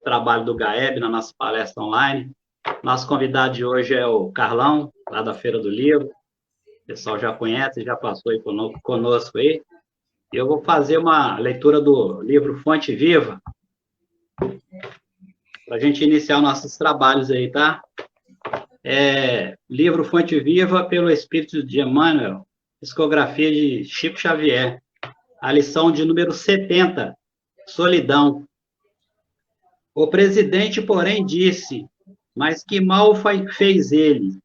trabalho do GAEB na nossa palestra online. Nosso convidado de hoje é o Carlão, lá da Feira do Livro. O pessoal já conhece, já passou aí conosco aí. Eu vou fazer uma leitura do livro Fonte Viva, para a gente iniciar nossos trabalhos aí, tá? Livro Fonte Viva, pelo Espírito de Emmanuel, psicografia de Chico Xavier. A lição de número 70, Solidão. O presidente, porém, disse, mas que mal fez ele?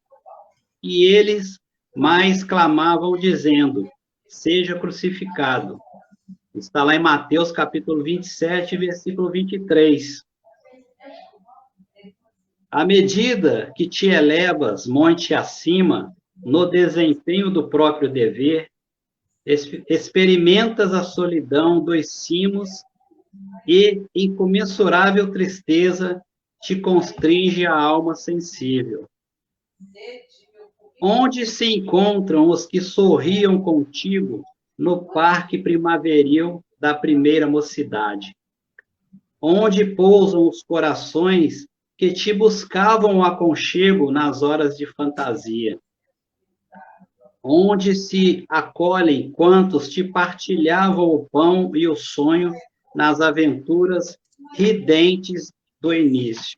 E eles mais clamavam, dizendo, seja crucificado. Está lá em Mateus, capítulo 27, versículo 23. À medida que te elevas monte acima, no desempenho do próprio dever, experimentas a solidão dos cimos e incomensurável tristeza te constringe a alma sensível. Onde se encontram os que sorriam contigo no parque primaveril da primeira mocidade? Onde pousam os corações que te buscavam o aconchego nas horas de fantasia? Onde se acolhem quantos te partilhavam o pão e o sonho nas aventuras ridentes do início?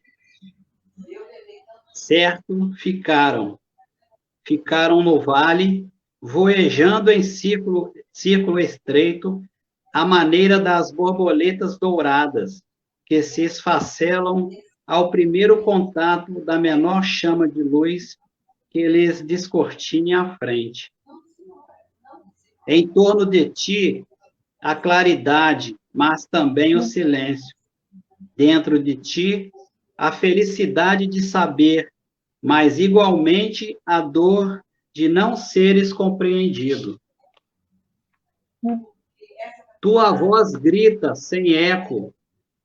Certo, ficaram no vale, voejando em círculo estreito, à maneira das borboletas douradas, que se esfacelam ao primeiro contato da menor chama de luz que lhes descortine à frente. Em torno de ti, a claridade, mas também o silêncio. Dentro de ti, a felicidade de saber, mas igualmente a dor de não seres compreendido. Tua voz grita sem eco,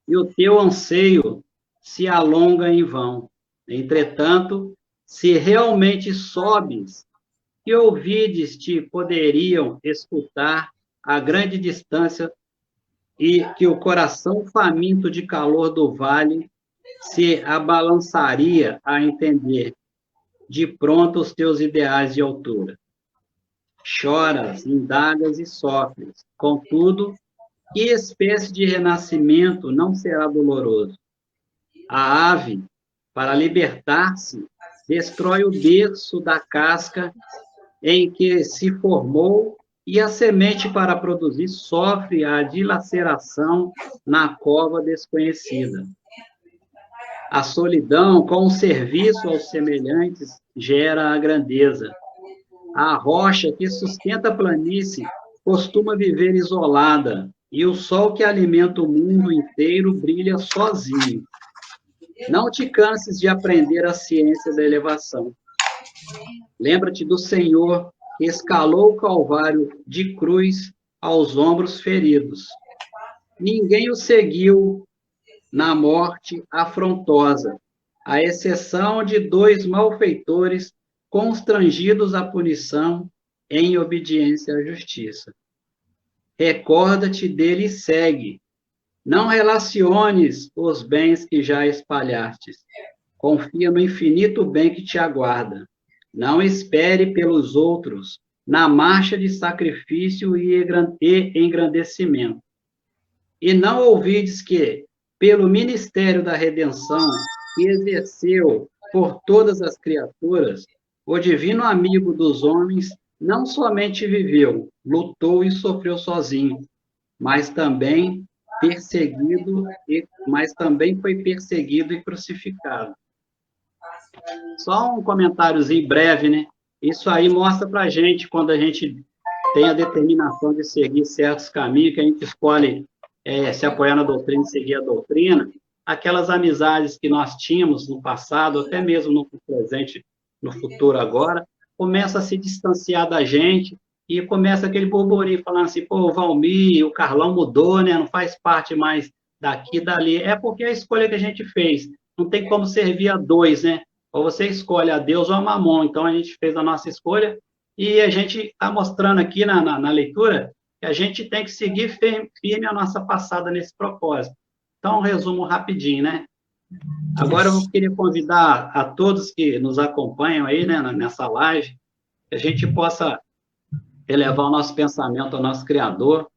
e o teu anseio se alonga em vão. Entretanto, se realmente sobes, que ouvides-te poderiam escutar a grande distância e que o coração faminto de calor do vale se abalançaria a entender de pronto os teus ideais de altura. Choras, indagas e sofres, contudo, que espécie de renascimento não será doloroso? A ave, para libertar-se, destrói o berço da casca em que se formou e a semente para produzir sofre a dilaceração na cova desconhecida. A solidão, com o serviço aos semelhantes, gera a grandeza. A rocha que sustenta a planície costuma viver isolada, e o sol que alimenta o mundo inteiro brilha sozinho. Não te canses de aprender a ciência da elevação. Lembra-te do Senhor que escalou o Calvário de cruz aos ombros feridos. Ninguém o seguiu na morte afrontosa, à exceção de 2 malfeitores constrangidos à punição em obediência à justiça. Recorda-te dele e segue. Não relaciones os bens que já espalhastes. Confia no infinito bem que te aguarda. Não espere pelos outros na marcha de sacrifício e engrandecimento. E não ouvides que, pelo ministério da redenção que exerceu por todas as criaturas, o divino amigo dos homens não somente viveu, lutou e sofreu sozinho, mas também foi perseguido e crucificado. Só um comentáriozinho breve, né? Isso aí mostra para a gente, quando a gente tem a determinação de seguir certos caminhos, que a gente escolhe se apoiar na doutrina e seguir a doutrina, aquelas amizades que nós tínhamos no passado, até mesmo no presente, no futuro agora, começa a se distanciar da gente e começa aquele burburinho falando assim, pô, o Valmir, o Carlão mudou, né? Não faz parte mais daqui e dali. É porque é a escolha que a gente fez. Não tem como servir a 2, né? Ou você escolhe a Deus ou a Mamon. Então, a gente fez a nossa escolha e a gente está mostrando aqui na leitura que a gente tem que seguir firme a nossa passada nesse propósito. Então, um resumo rapidinho, né? Agora, eu queria convidar a todos que nos acompanham aí, né, nessa live, que a gente possa elevar o nosso pensamento ao nosso Criador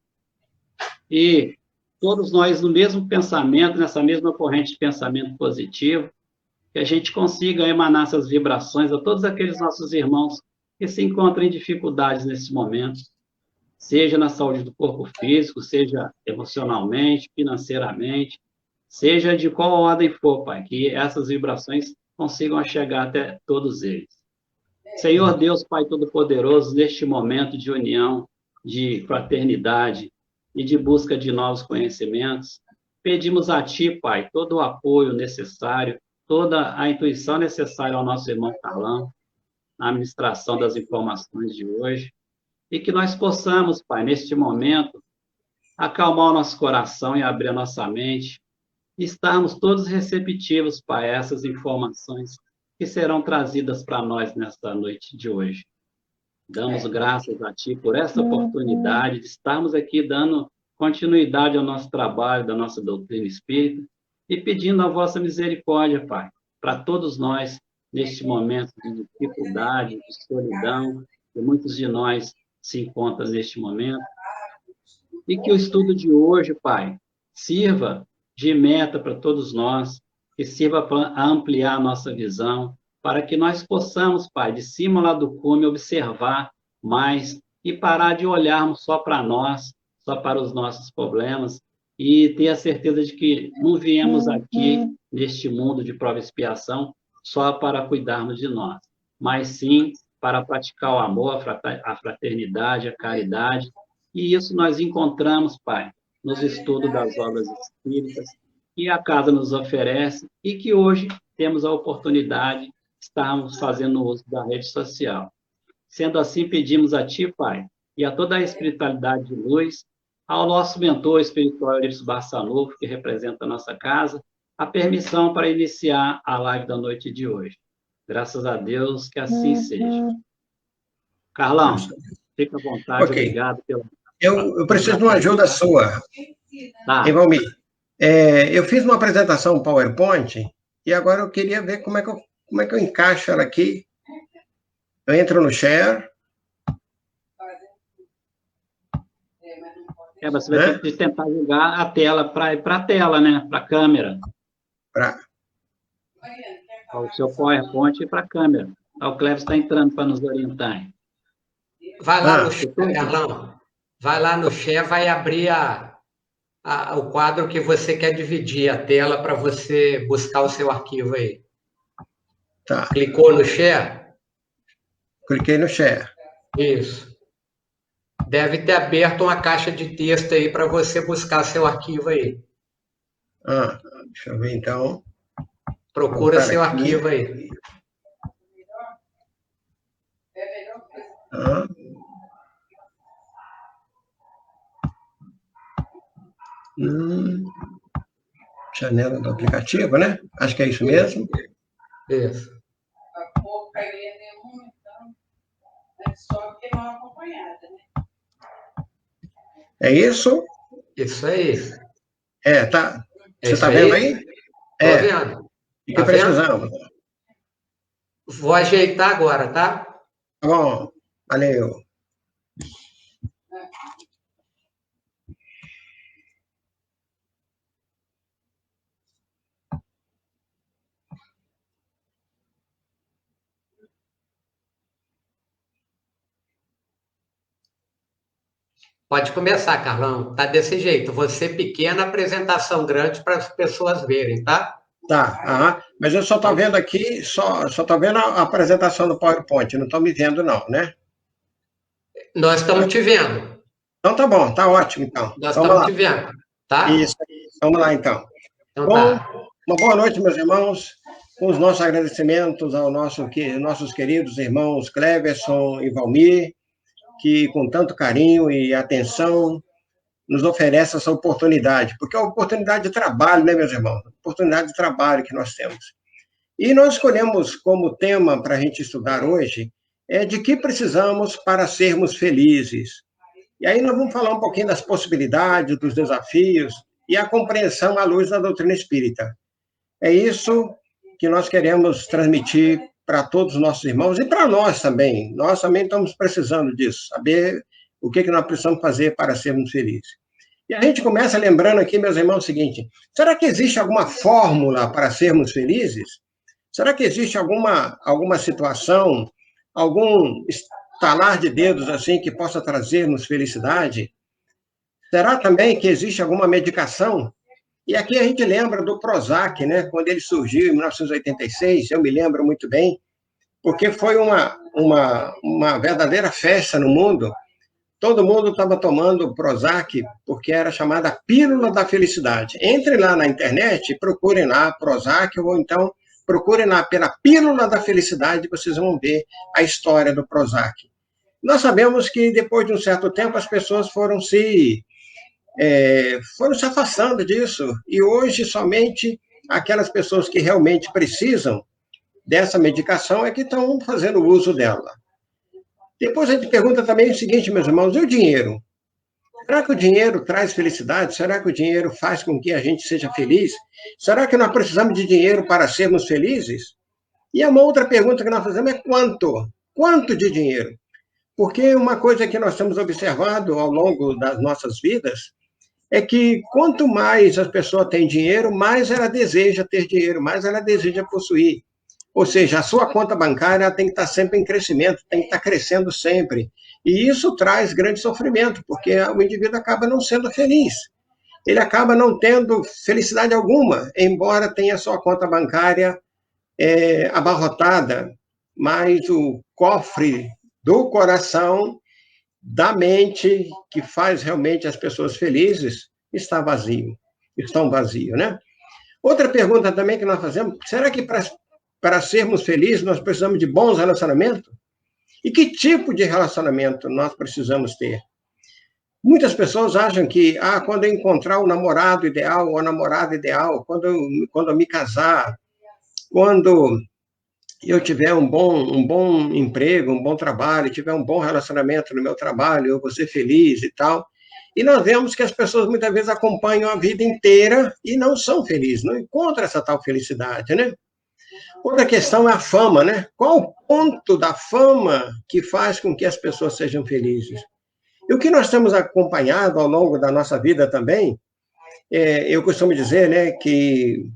e todos nós no mesmo pensamento, nessa mesma corrente de pensamento positivo, que a gente consiga emanar essas vibrações a todos aqueles nossos irmãos que se encontram em dificuldades nesse momento, seja na saúde do corpo físico, seja emocionalmente, financeiramente, seja de qual ordem for, Pai, que essas vibrações consigam chegar até todos eles. Senhor Deus, Pai Todo-Poderoso, neste momento de união, de fraternidade e de busca de novos conhecimentos, pedimos a Ti, Pai, todo o apoio necessário, toda a intuição necessária ao nosso irmão Carlão, na administração das informações de hoje, e que nós possamos, Pai, neste momento, acalmar o nosso coração e abrir a nossa mente, e estarmos todos receptivos, Pai, a essas informações que serão trazidas para nós nesta noite de hoje. Damos graças a Ti por essa oportunidade de estarmos aqui dando continuidade ao nosso trabalho, da nossa doutrina espírita, e pedindo a vossa misericórdia, Pai, para todos nós, neste momento de dificuldade, de solidão, que muitos de nós se encontram neste momento, e que o estudo de hoje, Pai, sirva de meta para todos nós, que sirva para ampliar a nossa visão, para que nós possamos, Pai, de cima lá do cume, observar mais e parar de olharmos só para nós, só para os nossos problemas, e ter a certeza de que não viemos aqui, neste mundo de prova e expiação, só para cuidarmos de nós, mas sim para praticar o amor, a fraternidade, a caridade, e isso nós encontramos, Pai, nos estudos das obras espíritas, que a casa nos oferece e que hoje temos a oportunidade de estarmos fazendo uso da rede social. Sendo assim, pedimos a Ti, Pai, e a toda a espiritualidade de luz, ao nosso mentor espiritual, Eurípides Barçanufo, que representa a nossa casa, a permissão para iniciar a live da noite de hoje. Graças a Deus, que assim seja. Carlão, fica à vontade, okay. Obrigado pela... Eu preciso de uma ajuda sua, Tá. Evalmir. Eu fiz uma apresentação PowerPoint e agora eu queria ver como é que eu encaixo ela aqui. Eu entro no Share. Você vai ter que tentar jogar a tela para a tela, né? Para a câmera. O seu PowerPoint e para a câmera. O Cleves está entrando para nos orientar. Vai lá no Share, Carlão. Vai lá no Share, vai abrir o quadro que você quer dividir a tela para você buscar o seu arquivo aí. Tá. Clicou no Share? Cliquei no Share. Isso. Deve ter aberto uma caixa de texto aí para você buscar seu arquivo aí. Deixa eu ver então. Procura seu arquivo aí. Janela do aplicativo, né? Acho que é isso mesmo. Isso. É isso? Isso aí. Tá. Você está vendo aí? Tô vendo. E que precisamos? Vou ajeitar agora, tá? Tá bom. Valeu. Pode começar, Carlão. Tá desse jeito. Você pequena, apresentação grande para as pessoas verem, tá? Tá. Mas eu só estou vendo aqui, só estou vendo a apresentação do PowerPoint, não estou me vendo não, né? Nós estamos te vendo. Então tá bom, tá ótimo então. Nós estamos te vendo, tá? Isso, vamos lá então. Então bom, tá. Uma boa noite, meus irmãos, com os nossos agradecimentos aos nossos queridos irmãos Cleverson e Valmir, que com tanto carinho e atenção nos oferece essa oportunidade, porque é uma oportunidade de trabalho, né, meus irmãos? Oportunidade de trabalho que nós temos. E nós escolhemos como tema para a gente estudar hoje de que precisamos para sermos felizes. E aí nós vamos falar um pouquinho das possibilidades, dos desafios, e a compreensão à luz da doutrina espírita. É isso que nós queremos transmitir para todos os nossos irmãos e para nós também. Nós também estamos precisando disso, saber o que nós precisamos fazer para sermos felizes. E a gente começa lembrando aqui, meus irmãos, o seguinte: será que existe alguma fórmula para sermos felizes? Será que existe alguma situação, algum estalar de dedos assim que possa trazer-nos felicidade? Será também que existe alguma medicação? E aqui a gente lembra do Prozac, né? Quando ele surgiu em 1986, eu me lembro muito bem, porque foi uma verdadeira festa no mundo. Todo mundo estava tomando Prozac, porque era chamada Pílula da Felicidade. Entre lá na internet e procurem lá Prozac, ou então procurem lá pela Pílula da Felicidade, vocês vão ver a história do Prozac. Nós sabemos que depois de um certo tempo as pessoas foram se afastando disso, e hoje somente aquelas pessoas que realmente precisam dessa medicação é que estão fazendo uso dela. Depois a gente pergunta também o seguinte, meus irmãos: e o dinheiro? Será que o dinheiro traz felicidade? Será que o dinheiro faz com que a gente seja feliz? Será que nós precisamos de dinheiro para sermos felizes? E uma outra pergunta que nós fazemos é quanto? Quanto de dinheiro? Porque uma coisa que nós temos observado ao longo das nossas vidas é que quanto mais a pessoa tem dinheiro, mais ela deseja ter dinheiro, mais ela deseja possuir. Ou seja, a sua conta bancária tem que estar sempre em crescimento, tem que estar crescendo sempre. E isso traz grande sofrimento, porque o indivíduo acaba não sendo feliz. Ele acaba não tendo felicidade alguma, embora tenha sua conta bancária abarrotada, mas o cofre do coração, da mente, que faz realmente as pessoas felizes, estão vazios, né? Outra pergunta também que nós fazemos: será que para sermos felizes nós precisamos de bons relacionamentos? E que tipo de relacionamento nós precisamos ter? Muitas pessoas acham que, quando eu encontrar o namorado ideal ou a namorada ideal, quando eu me casar, quando eu tiver um bom emprego, um bom trabalho, tiver um bom relacionamento no meu trabalho, eu vou ser feliz e tal. E nós vemos que as pessoas muitas vezes acompanham a vida inteira e não são felizes, não encontram essa tal felicidade, né? Outra questão é a fama, né? Qual o ponto da fama que faz com que as pessoas sejam felizes? E o que nós temos acompanhado ao longo da nossa vida também, eu costumo dizer, né, que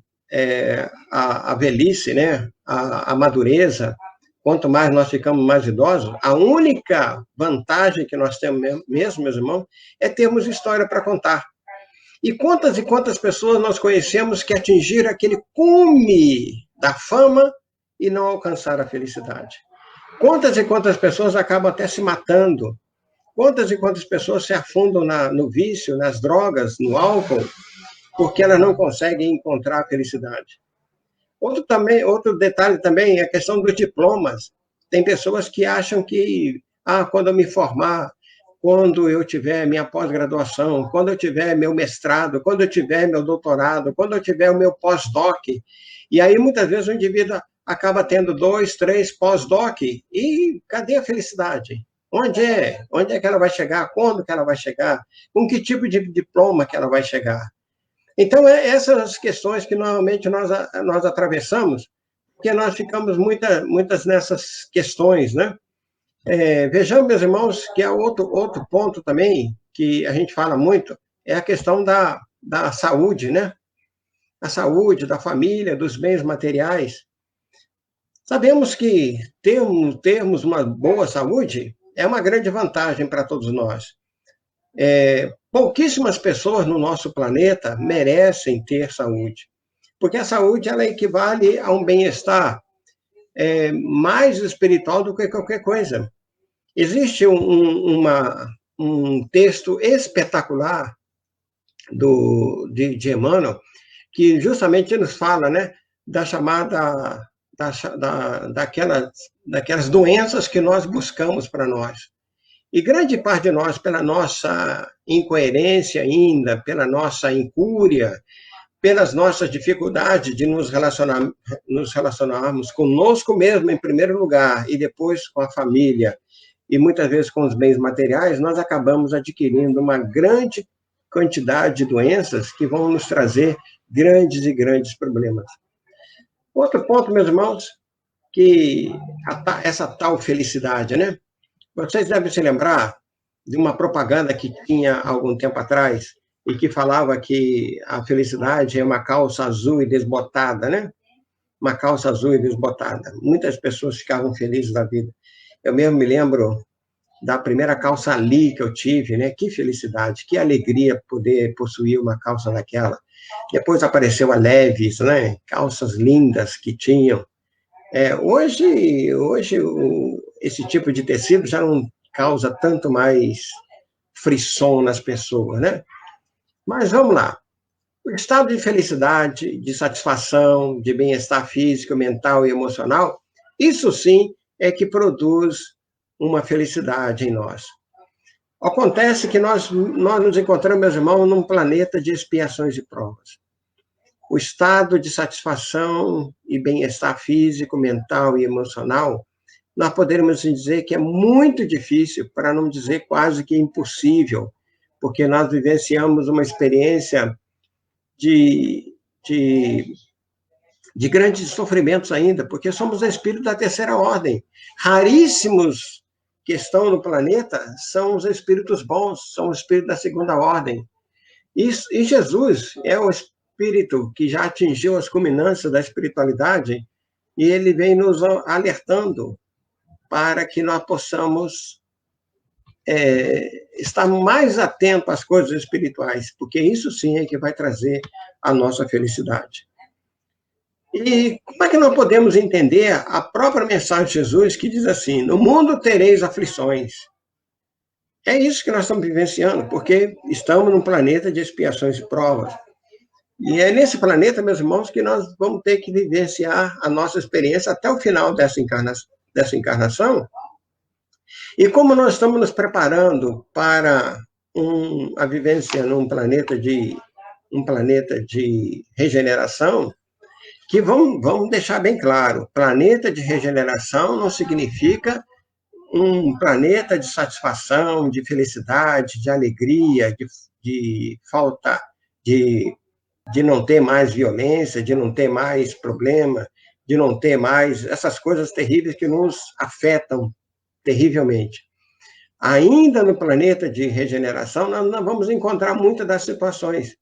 a velhice, né, a madureza, quanto mais nós ficamos mais idosos, a única vantagem que nós temos mesmo, meus irmãos, é termos história para contar. E quantas pessoas nós conhecemos que atingiram aquele cume da fama e não alcançaram a felicidade? Quantas e quantas pessoas acabam até se matando? Quantas e quantas pessoas se afundam no vício, nas drogas, no álcool, porque elas não conseguem encontrar a felicidade? Outro detalhe também é a questão dos diplomas. Tem pessoas que acham que, quando eu me formar, quando eu tiver minha pós-graduação, quando eu tiver meu mestrado, quando eu tiver meu doutorado, quando eu tiver o meu pós-doc, e aí muitas vezes o indivíduo acaba tendo 2, 3 pós-doc, e cadê a felicidade? Onde é? Onde é que ela vai chegar? Quando que ela vai chegar? Com que tipo de diploma que ela vai chegar? Então, essas questões que normalmente nós atravessamos, porque nós ficamos muitas nessas questões, né? Vejamos, meus irmãos, que há outro ponto também, que a gente fala muito, é a questão da saúde, né? A saúde, da família, dos bens materiais. Sabemos que termos uma boa saúde é uma grande vantagem para todos nós. Pouquíssimas pessoas no nosso planeta merecem ter saúde, porque a saúde ela equivale a um bem-estar mais espiritual do que qualquer coisa. Existe um texto espetacular de Emmanuel, que justamente nos fala, né, da chamada daquelas doenças que nós buscamos para nós. E grande parte de nós, pela nossa incoerência ainda, pela nossa incúria, pelas nossas dificuldades de nos relacionarmos conosco mesmo, em primeiro lugar, e depois com a família, e muitas vezes com os bens materiais, nós acabamos adquirindo uma grande quantidade de doenças que vão nos trazer grandes e grandes problemas. Outro ponto, meus irmãos, que essa tal felicidade, né? Vocês devem se lembrar de uma propaganda que tinha algum tempo atrás e que falava que a felicidade é uma calça azul e desbotada, né? Uma calça azul e desbotada. Muitas pessoas ficavam felizes da vida. Eu mesmo me lembro da primeira calça Ali que eu tive, né? Que felicidade, que alegria poder possuir uma calça daquela. Depois apareceu a Levi's, né? Calças lindas que tinham. Hoje esse tipo de tecido já não causa tanto mais frisson nas pessoas, né? Mas vamos lá. O estado de felicidade, de satisfação, de bem-estar físico, mental e emocional, isso sim é que produz uma felicidade em nós. Acontece que nós nos encontramos, meus irmãos, num planeta de expiações e provas. O estado de satisfação e bem-estar físico, mental e emocional, nós poderíamos dizer que é muito difícil, para não dizer quase que impossível, porque nós vivenciamos uma experiência de grandes sofrimentos ainda, porque somos espíritos da terceira ordem. Raríssimos que estão no planeta são os espíritos bons, são os espíritos da segunda ordem. E Jesus é o espírito que já atingiu as culminâncias da espiritualidade e ele vem nos alertando para que nós possamos estar mais atentos às coisas espirituais, porque isso sim é que vai trazer a nossa felicidade. E como é que nós podemos entender a própria mensagem de Jesus que diz assim, no mundo tereis aflições. É isso que nós estamos vivenciando, porque estamos num planeta de expiações e provas. E é nesse planeta, meus irmãos, que nós vamos ter que vivenciar a nossa experiência até o final dessa encarnação. E como nós estamos nos preparando para a vivência num planeta de regeneração, que vamos deixar bem claro, planeta de regeneração não significa um planeta de satisfação, de felicidade, de alegria, de falta, de não ter mais violência, de não ter mais problema, de não ter mais essas coisas terríveis que nos afetam terrivelmente. Ainda no planeta de regeneração, nós vamos encontrar muitas das situações.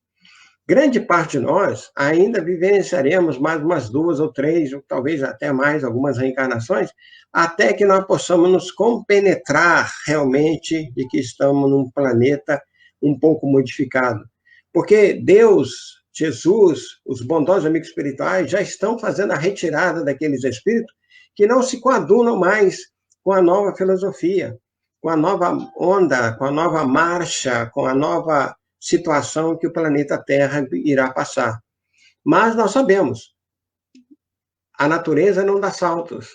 Grande parte de nós ainda vivenciaremos mais umas 2 ou 3, ou talvez até mais, algumas reencarnações, até que nós possamos nos compenetrar realmente de que estamos num planeta um pouco modificado. Porque Deus, Jesus, os bondosos amigos espirituais já estão fazendo a retirada daqueles espíritos que não se coadunam mais com a nova filosofia, com a nova onda, com a nova marcha, com a nova situação que o planeta Terra irá passar. Mas nós sabemos, a natureza não dá saltos.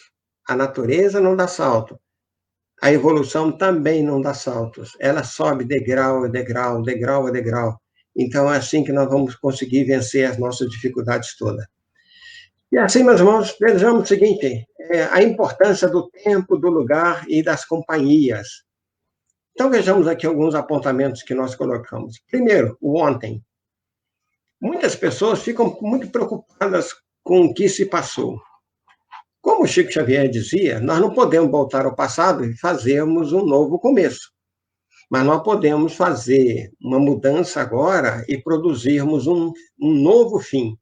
A natureza não dá salto. A evolução também não dá saltos. Ela sobe degrau a degrau, degrau a degrau. Então, é assim que nós vamos conseguir vencer as nossas dificuldades todas. E assim, meus irmãos, vejamos o seguinte, a importância do tempo, do lugar e das companhias. Então, vejamos aqui alguns apontamentos que nós colocamos. Primeiro, o ontem. Muitas pessoas ficam muito preocupadas com o que se passou. Como o Chico Xavier dizia, nós não podemos voltar ao passado e fazermos um novo começo. Mas nós podemos fazer uma mudança agora e produzirmos um novo fim.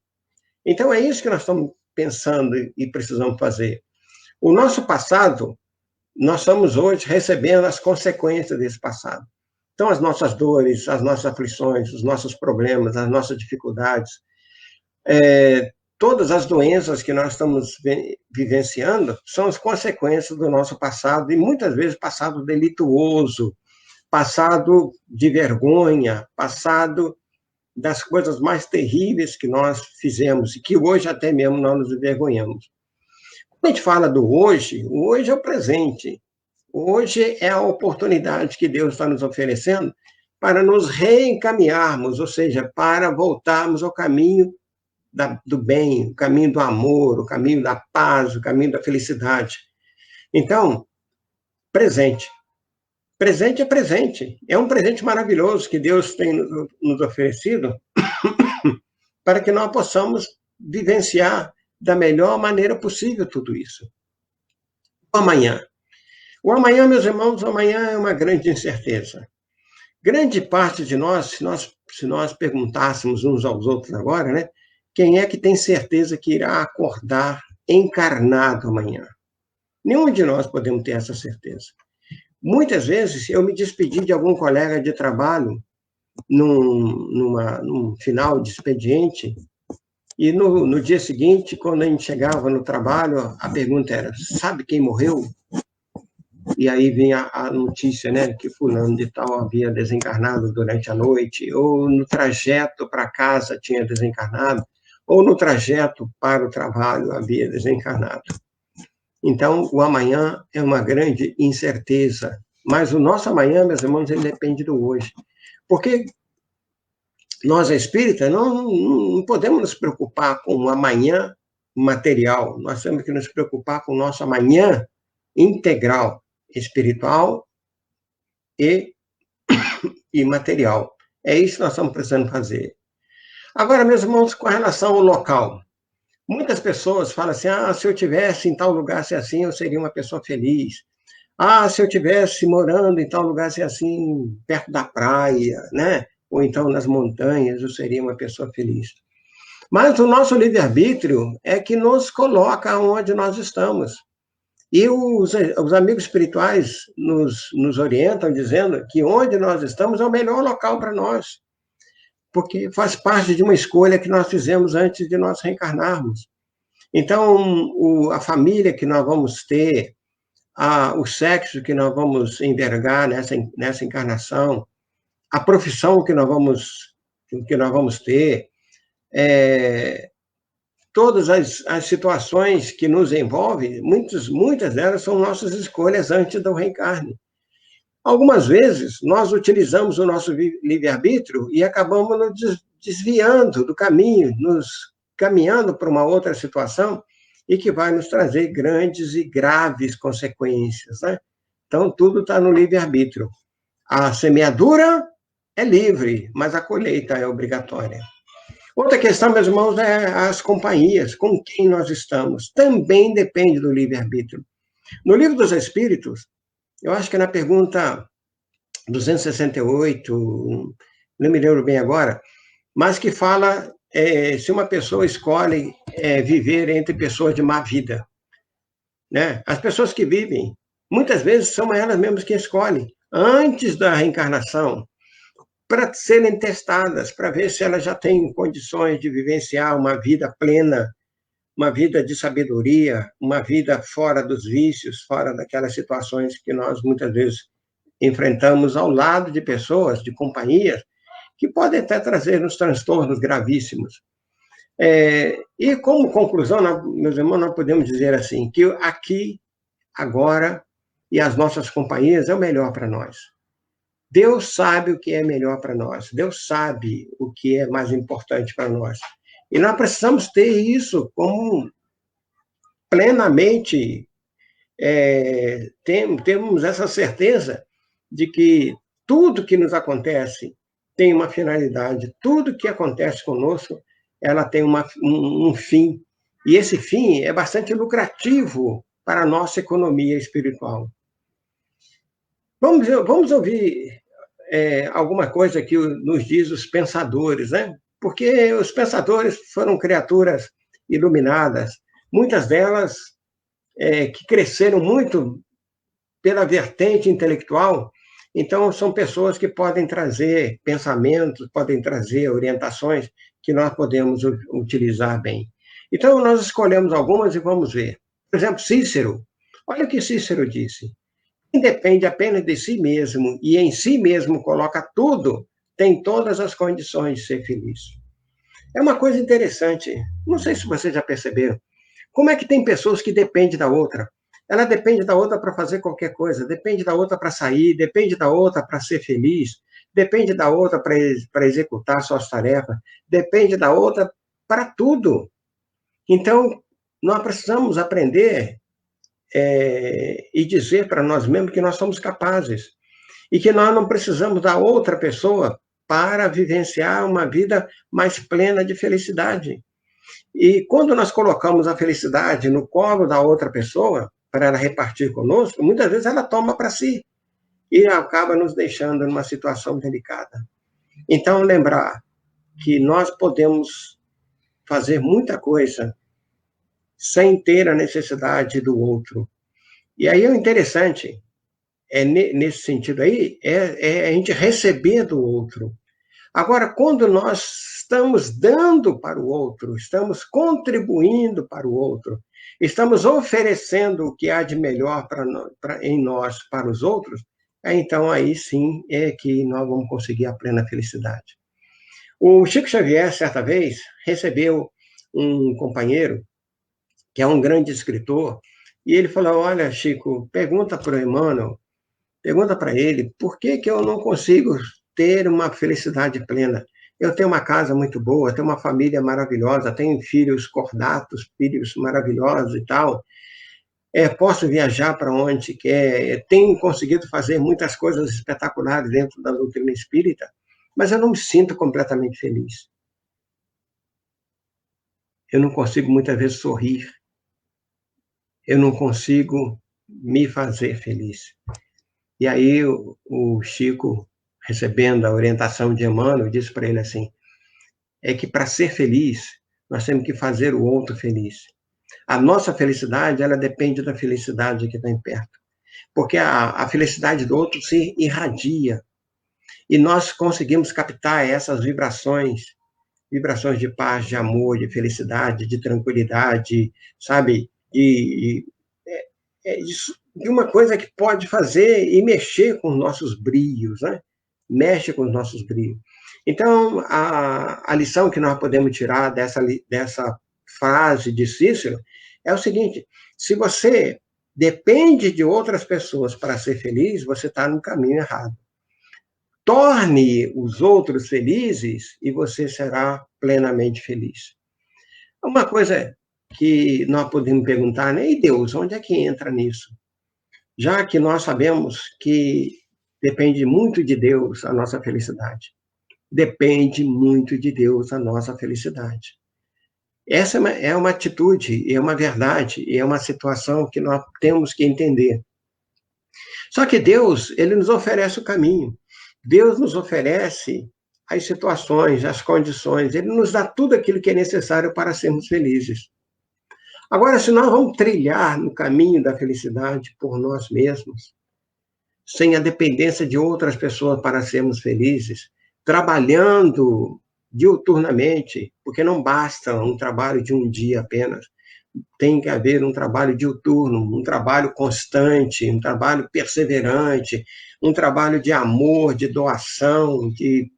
Então, é isso que nós estamos pensando e precisamos fazer. O nosso passado, nós estamos hoje recebendo as consequências desse passado. Então, as nossas dores, as nossas aflições, os nossos problemas, as nossas dificuldades, todas as doenças que nós estamos vivenciando são as consequências do nosso passado, e muitas vezes passado delituoso, passado de vergonha, passado das coisas mais terríveis que nós fizemos, e que hoje até mesmo nós nos envergonhamos. Quando a gente fala do hoje, o hoje é o presente. Hoje é a oportunidade que Deus está nos oferecendo para nos reencaminharmos, ou seja, para voltarmos ao caminho do bem, o caminho do amor, o caminho da paz, o caminho da felicidade. Então, presente. Presente é presente. É um presente maravilhoso que Deus tem nos oferecido para que nós possamos vivenciar da melhor maneira possível tudo isso. O amanhã. O amanhã, meus irmãos, o amanhã é uma grande incerteza. Grande parte de nós, se nós perguntássemos uns aos outros agora, né? Quem é que tem certeza que irá acordar encarnado amanhã? Nenhum de nós podemos ter essa certeza. Muitas vezes eu me despedi de algum colega de trabalho num final de expediente, e no dia seguinte, quando a gente chegava no trabalho, a pergunta era: sabe quem morreu? E aí vinha a notícia, né, que fulano de tal havia desencarnado durante a noite, ou no trajeto para casa tinha desencarnado, ou no trajeto para o trabalho havia desencarnado. Então, o amanhã é uma grande incerteza, mas o nosso amanhã, meus irmãos, ele depende do hoje. Porque nós, espíritas, não podemos nos preocupar com o amanhã material, nós temos que nos preocupar com o nosso amanhã integral, espiritual e material. É isso que nós estamos precisando fazer. Agora, meus irmãos, com relação ao local, muitas pessoas falam assim: se eu tivesse em tal lugar se assim, eu seria uma pessoa feliz. Se eu tivesse morando em tal lugar se assim, perto da praia, né? Ou então nas montanhas, eu seria uma pessoa feliz. Mas o nosso livre-arbítrio é que nos coloca onde nós estamos. E os amigos espirituais nos orientam dizendo que onde nós estamos é o melhor local para nós, porque faz parte de uma escolha que nós fizemos antes de nós reencarnarmos. Então, a família que nós vamos ter, o sexo que nós vamos envergar nessa encarnação, a profissão que nós vamos ter, todas as situações que nos envolvem, muitas delas são nossas escolhas antes do reencarne. Algumas vezes, nós utilizamos o nosso livre-arbítrio e acabamos nos desviando do caminho, nos caminhando para uma outra situação e que vai nos trazer grandes e graves consequências, né? Então, tudo está no livre-arbítrio. A semeadura é livre, mas a colheita é obrigatória. Outra questão, meus irmãos, é as companhias, com quem nós estamos. Também depende do livre-arbítrio. No Livro dos Espíritos, eu acho que na pergunta 268, não me lembro bem agora, mas que fala se uma pessoa escolhe viver entre pessoas de má vida, né? As pessoas que vivem, muitas vezes são elas mesmas que escolhem, antes da reencarnação, para serem testadas, para ver se elas já têm condições de vivenciar uma vida plena, uma vida de sabedoria, uma vida fora dos vícios, fora daquelas situações que nós muitas vezes enfrentamos ao lado de pessoas, de companhias, que podem até trazer uns transtornos gravíssimos. E como conclusão, meus irmãos, nós podemos dizer assim, que aqui, agora, e as nossas companhias é o melhor para nós. Deus sabe o que é melhor para nós. Deus sabe o que é mais importante para nós. E nós precisamos ter isso como plenamente, temos essa certeza de que tudo que nos acontece tem uma finalidade. Tudo que acontece conosco, ela tem um fim. E esse fim é bastante lucrativo para a nossa economia espiritual. Vamos ouvir alguma coisa que nos diz os pensadores, né? Porque os pensadores foram criaturas iluminadas, muitas delas que cresceram muito pela vertente intelectual, então são pessoas que podem trazer pensamentos, podem trazer orientações que nós podemos utilizar bem. Então, nós escolhemos algumas e vamos ver. Por exemplo, Cícero. Olha o que Cícero disse. Quem depende apenas de si mesmo e em si mesmo coloca tudo, tem todas as condições de ser feliz. É uma coisa interessante. Não sei se vocês já perceberam. Como é que tem pessoas que dependem da outra? Ela depende da outra para fazer qualquer coisa, depende da outra para sair, depende da outra para ser feliz, depende da outra para executar suas tarefas, depende da outra para tudo. Então, nós precisamos aprender e dizer para nós mesmos que nós somos capazes. e que nós não precisamos da outra pessoa para vivenciar uma vida mais plena de felicidade. E quando nós colocamos a felicidade no colo da outra pessoa, para ela repartir conosco, muitas vezes ela toma para si e acaba nos deixando numa situação delicada. Então, lembrar que nós podemos fazer muita coisa sem ter a necessidade do outro. E aí o interessante, nesse sentido aí, é a gente receber do outro. Agora, quando nós estamos dando para o outro, estamos contribuindo para o outro, estamos oferecendo o que há de melhor em nós para os outros, então aí sim é que nós vamos conseguir a plena felicidade. O Chico Xavier, certa vez, recebeu um companheiro, que é um grande escritor, e ele falou, olha, Chico, pergunta para o Emmanuel, pergunta para ele, por que eu não consigo ter uma felicidade plena? Eu tenho uma casa muito boa, tenho uma família maravilhosa, tenho filhos cordatos, filhos maravilhosos e tal, posso viajar para onde quer, tenho conseguido fazer muitas coisas espetaculares dentro da doutrina espírita, mas eu não me sinto completamente feliz. Eu não consigo muitas vezes sorrir. Eu não consigo me fazer feliz. E aí o Chico, recebendo a orientação de Emmanuel, disse para ele assim, é que para ser feliz, nós temos que fazer o outro feliz. A nossa felicidade, ela depende da felicidade que está em perto. Porque a felicidade do outro se irradia. E nós conseguimos captar essas vibrações de paz, de amor, de felicidade, de tranquilidade, sabe? De uma coisa que pode fazer e mexer com os nossos brilhos, né? Mexe com os nossos brilhos. Então, a lição que nós podemos tirar dessa frase de Cícero é o seguinte, se você depende de outras pessoas para ser feliz, você está no caminho errado. Torne os outros felizes e você será plenamente feliz. Uma coisa que nós podemos perguntar, né? E Deus, onde é que entra nisso? Já que nós sabemos que depende muito de Deus a nossa felicidade. Depende muito de Deus a nossa felicidade. Essa é uma atitude, é uma verdade, é uma situação que nós temos que entender. Só que Deus, ele nos oferece o caminho. Deus nos oferece as situações, as condições, ele nos dá tudo aquilo que é necessário para sermos felizes. Agora, se nós vamos trilhar no caminho da felicidade por nós mesmos, sem a dependência de outras pessoas para sermos felizes, trabalhando diuturnamente, porque não basta um trabalho de um dia apenas, tem que haver um trabalho diuturno, um trabalho constante, um trabalho perseverante, um trabalho de amor, de doação, de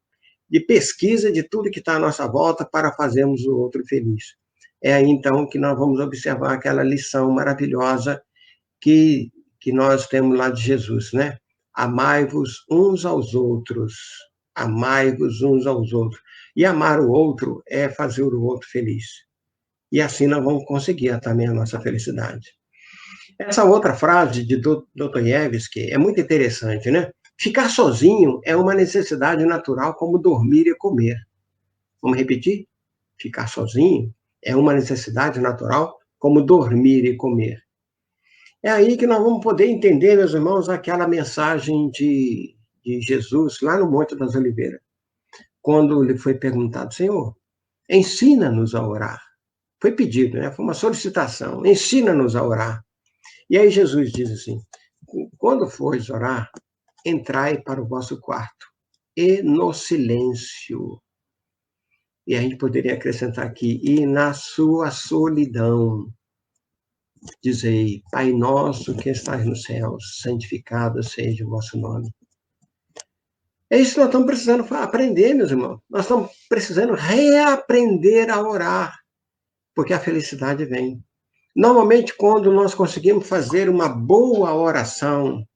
pesquisa de tudo que está à nossa volta para fazermos o outro feliz. É aí, então, que nós vamos observar aquela lição maravilhosa que nós temos lá de Jesus, né? Amai-vos uns aos outros. Amai-vos uns aos outros. E amar o outro é fazer o outro feliz. E assim nós vamos conseguir também a nossa felicidade. Essa outra frase de Dostoiévski é muito interessante, né? Ficar sozinho é uma necessidade natural como dormir e comer. Vamos repetir? Ficar sozinho é uma necessidade natural como dormir e comer. É aí que nós vamos poder entender, meus irmãos, aquela mensagem de Jesus lá no Monte das Oliveiras, quando lhe foi perguntado, Senhor, ensina-nos a orar. Foi pedido, né? Foi uma solicitação, ensina-nos a orar. E aí Jesus diz assim, quando fores orar, entrai para o vosso quarto, e no silêncio. E a gente poderia acrescentar aqui, e na sua solidão, dizei, Pai nosso que estás nos céus, santificado seja o vosso nome. É isso que nós estamos precisando aprender, meus irmãos. Nós estamos precisando reaprender a orar, porque a felicidade vem. Normalmente, quando nós conseguimos fazer uma boa oração,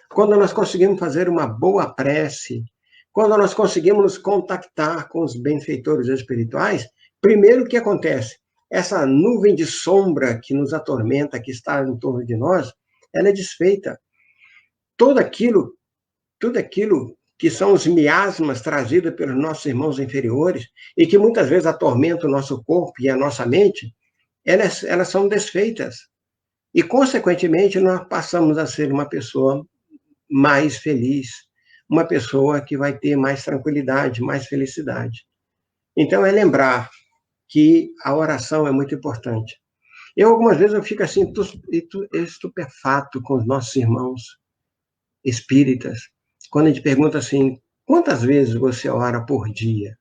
quando nós conseguimos fazer uma boa prece, quando nós conseguimos nos contactar com os benfeitores espirituais, primeiro o que acontece? Essa nuvem de sombra que nos atormenta, que está em torno de nós, ela é desfeita. Tudo aquilo tudo aquilo que são os miasmas trazidos pelos nossos irmãos inferiores e que muitas vezes atormentam o nosso corpo e a nossa mente, elas são desfeitas. E, consequentemente, nós passamos a ser uma pessoa mais feliz, uma pessoa que vai ter mais tranquilidade, mais felicidade. Então, é lembrar que a oração é muito importante. Algumas vezes, eu fico assim, estupefato com os nossos irmãos espíritas, quando a gente pergunta assim, quantas vezes você ora por dia?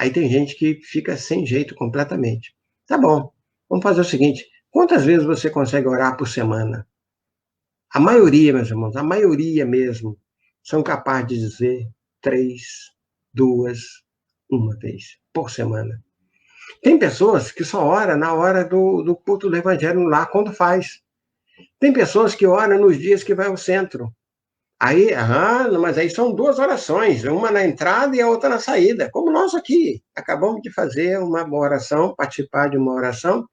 Aí tem gente que fica sem jeito completamente. Tá bom, vamos fazer o seguinte, quantas vezes você consegue orar por semana? A maioria, meus irmãos, a maioria mesmo, são capazes de dizer 3, 2, uma vez por semana. Tem pessoas que só oram na hora do culto do evangelho lá, quando faz. Tem pessoas que oram nos dias que vai ao centro. Aí, mas aí são 2 orações, uma na entrada e a outra na saída. Como nós aqui, acabamos de fazer uma oração, participar de uma oração,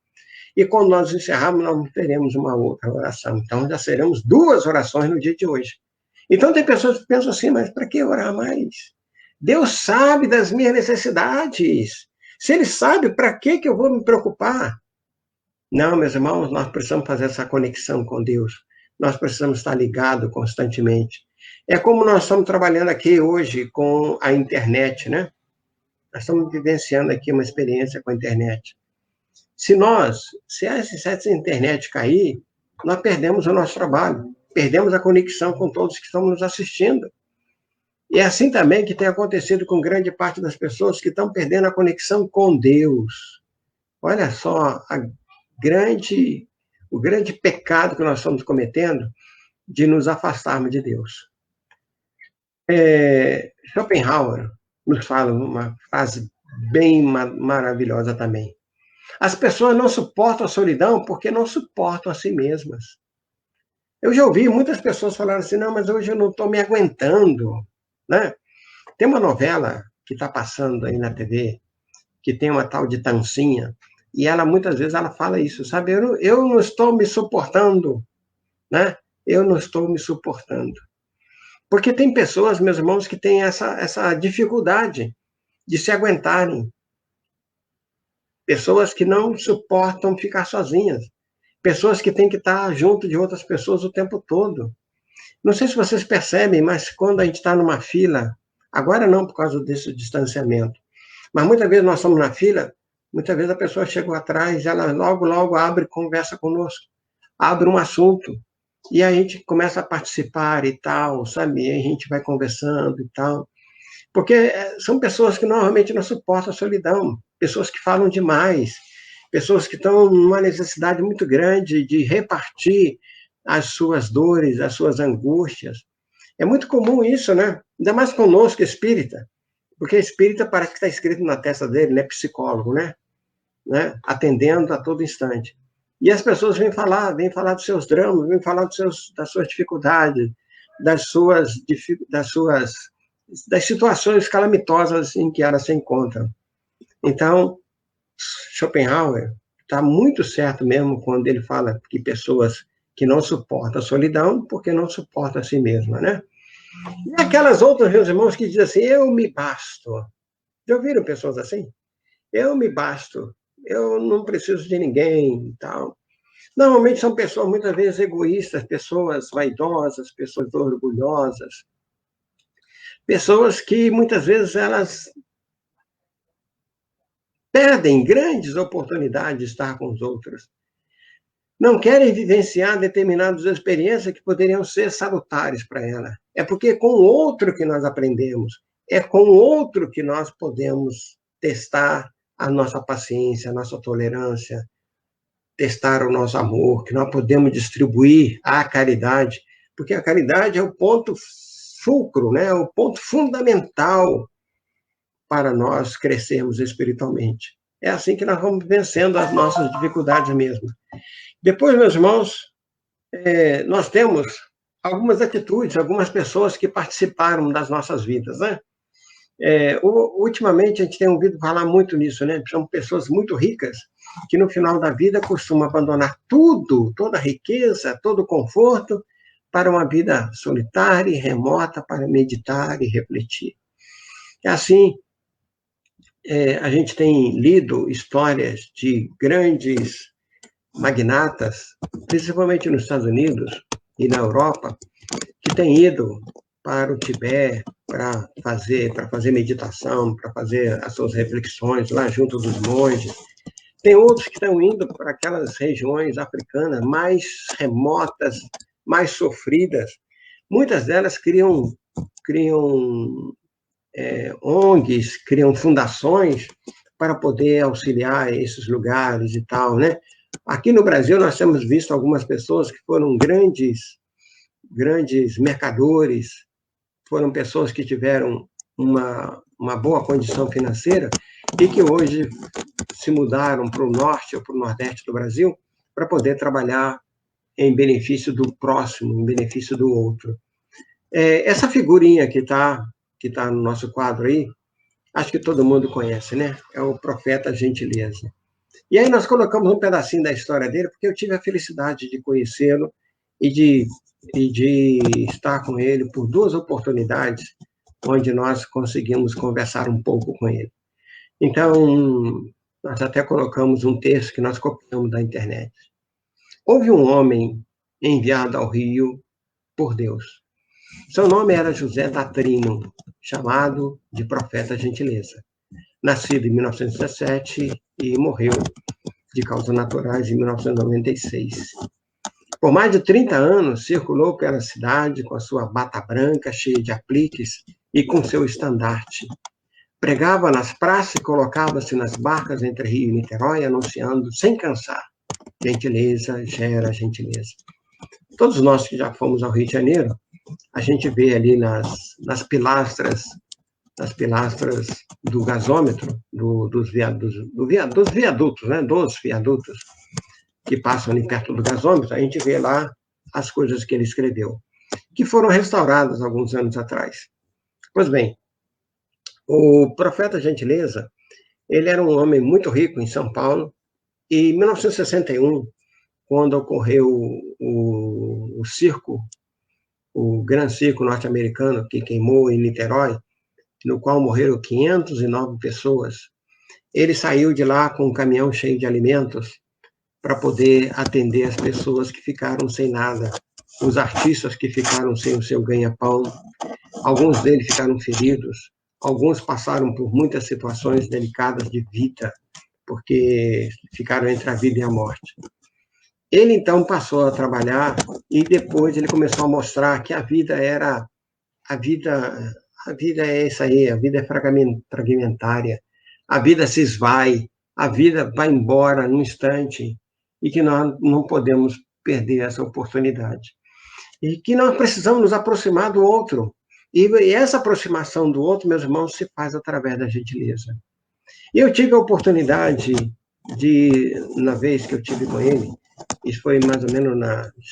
e quando nós encerrarmos, nós teremos uma outra oração. Então, já seremos 2 orações no dia de hoje. Então, tem pessoas que pensam assim, mas para que orar mais? Deus sabe das minhas necessidades. Se Ele sabe, para que eu vou me preocupar? Não, meus irmãos, nós precisamos fazer essa conexão com Deus. Nós precisamos estar ligados constantemente. É como nós estamos trabalhando aqui hoje com a internet, né? Nós estamos vivenciando aqui uma experiência com a internet. Se essa internet cair, nós perdemos o nosso trabalho, perdemos a conexão com todos que estão nos assistindo. E é assim também que tem acontecido com grande parte das pessoas que estão perdendo a conexão com Deus. Olha só o grande pecado que nós estamos cometendo de nos afastarmos de Deus. Schopenhauer nos fala uma frase bem maravilhosa também. As pessoas não suportam a solidão porque não suportam a si mesmas. Eu já ouvi muitas pessoas falarem assim, não, mas hoje eu não estou me aguentando, né? Tem uma novela que está passando aí na TV, que tem uma tal de Tancinha, e ela, muitas vezes, ela fala isso, sabe? Eu não estou me suportando, né? Eu não estou me suportando. Porque tem pessoas, meus irmãos, que têm essa dificuldade de se aguentarem. Pessoas que não suportam ficar sozinhas. Pessoas que têm que estar junto de outras pessoas o tempo todo. Não sei se vocês percebem, mas quando a gente está numa fila, agora não por causa desse distanciamento, mas muitas vezes nós estamos na fila, muitas vezes a pessoa chega atrás, ela logo abre conversa conosco, abre um assunto, e a gente começa a participar e tal, sabe? E a gente vai conversando e tal. Porque são pessoas que normalmente não suportam a solidão, pessoas que falam demais, pessoas que estão numa necessidade muito grande de repartir as suas dores, as suas angústias. É muito comum isso, né? Ainda mais conosco, espírita, porque espírita parece que está escrito na testa dele, né? Psicólogo, né? Atendendo a todo instante. E as pessoas vêm falar dos seus dramas, vêm falar das suas dificuldades, das situações calamitosas em que elas se encontram. Então, Schopenhauer está muito certo mesmo quando ele fala que pessoas que não suportam a solidão porque não suportam a si mesma, né? E aquelas outras, meus irmãos, que dizem assim, eu me basto. Já ouviram pessoas assim? Eu me basto, eu não preciso de ninguém e tal. Normalmente são pessoas, muitas vezes, egoístas, pessoas vaidosas, pessoas orgulhosas, pessoas que, muitas vezes, elas perdem grandes oportunidades de estar com os outros. Não querem vivenciar determinadas experiências que poderiam ser salutares para ela. É porque é com o outro que nós aprendemos, é com o outro que nós podemos testar a nossa paciência, a nossa tolerância, testar o nosso amor, que nós podemos distribuir a caridade, porque a caridade é o ponto fulcro, né? O ponto fundamental para nós crescermos espiritualmente. É assim que nós vamos vencendo as nossas dificuldades mesmo. Depois, meus irmãos, nós temos algumas atitudes, algumas pessoas que participaram das nossas vidas, né? Ultimamente, a gente tem ouvido falar muito nisso, né? São pessoas muito ricas que, no final da vida, costumam abandonar tudo, toda a riqueza, todo o conforto, para uma vida solitária e remota, para meditar e refletir. É assim, a gente tem lido histórias de grandes magnatas, principalmente nos Estados Unidos e na Europa, que têm ido para o Tibete para fazer meditação, para fazer as suas reflexões lá junto dos monges. Tem outros que estão indo para aquelas regiões africanas mais remotas, mais sofridas. Muitas delas criam ONGs, criam fundações para poder auxiliar esses lugares e tal, né? Aqui no Brasil, nós temos visto algumas pessoas que foram grandes mercadores, foram pessoas que tiveram uma boa condição financeira e que hoje se mudaram para o norte ou para o nordeste do Brasil para poder trabalhar em benefício do próximo, em benefício do outro. Essa figurinha que tá no nosso quadro aí, acho que todo mundo conhece, né? É o Profeta Gentileza. E aí nós colocamos um pedacinho da história dele, porque eu tive a felicidade de conhecê-lo e de estar com ele por 2 oportunidades, onde nós conseguimos conversar um pouco com ele. Então, nós até colocamos um texto que nós copiamos da internet. Houve um homem enviado ao Rio por Deus. Seu nome era José Datrino, chamado de Profeta Gentileza. Nascido em 1917 e morreu de causas naturais em 1996. Por mais de 30 anos, circulou pela cidade com a sua bata branca, cheia de apliques, e com seu estandarte. Pregava nas praças e colocava-se nas barcas entre Rio e Niterói, anunciando sem cansar: gentileza gera gentileza. Todos nós que já fomos ao Rio de Janeiro, a gente vê ali nas pilastras do gasômetro, dos viadutos, né? Dos viadutos que passam ali perto do gasômetro, a gente vê lá as coisas que ele escreveu, que foram restauradas alguns anos atrás. Pois bem, o Profeta Gentileza, ele era um homem muito rico em São Paulo, e em 1961, quando ocorreu o circo, o Gran Circo norte-americano, que queimou em Niterói, no qual morreram 509 pessoas, ele saiu de lá com um caminhão cheio de alimentos para poder atender as pessoas que ficaram sem nada, os artistas que ficaram sem o seu ganha-pão. Alguns deles ficaram feridos, alguns passaram por muitas situações delicadas de vida, porque ficaram entre a vida e a morte. Ele, então, passou a trabalhar e depois ele começou a mostrar que a vida é isso aí, a vida é fragmentária, a vida se esvai, a vida vai embora num instante e que nós não podemos perder essa oportunidade. E que nós precisamos nos aproximar do outro. E essa aproximação do outro, meus irmãos, se faz através da gentileza. E eu tive a oportunidade na vez que eu tive com ele, isso foi mais ou menos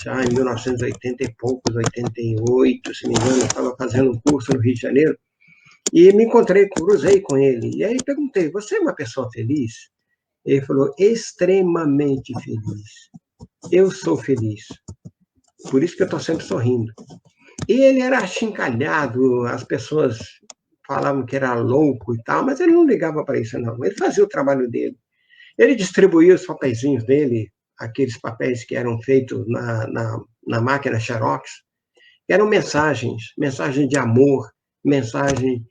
já em 1980 e poucos, 88, se não me engano, eu estava fazendo um curso no Rio de Janeiro, e me cruzei com ele, e aí perguntei: você é uma pessoa feliz? Ele falou: extremamente feliz. Eu sou feliz. Por isso que eu estou sempre sorrindo. E ele era achincalhado, as pessoas falavam que era louco e tal, mas ele não ligava para isso, não. Ele fazia o trabalho dele. Ele distribuía os papeizinhos dele, aqueles papéis que eram feitos na máquina Xerox, que eram mensagens de amor, mensagem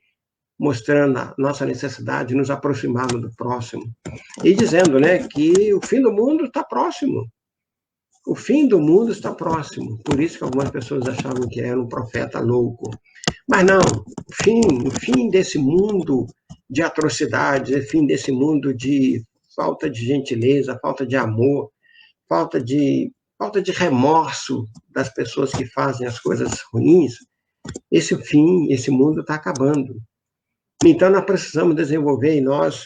mostrando a nossa necessidade de nos aproximarmos do próximo. E dizendo, né, que o fim do mundo está próximo. O fim do mundo está próximo. Por isso que algumas pessoas achavam que era um profeta louco. Mas não, o fim desse mundo de atrocidades, o fim desse mundo de falta de gentileza, falta de amor, falta de remorso das pessoas que fazem as coisas ruins, esse mundo está acabando. Então, nós precisamos desenvolver em nós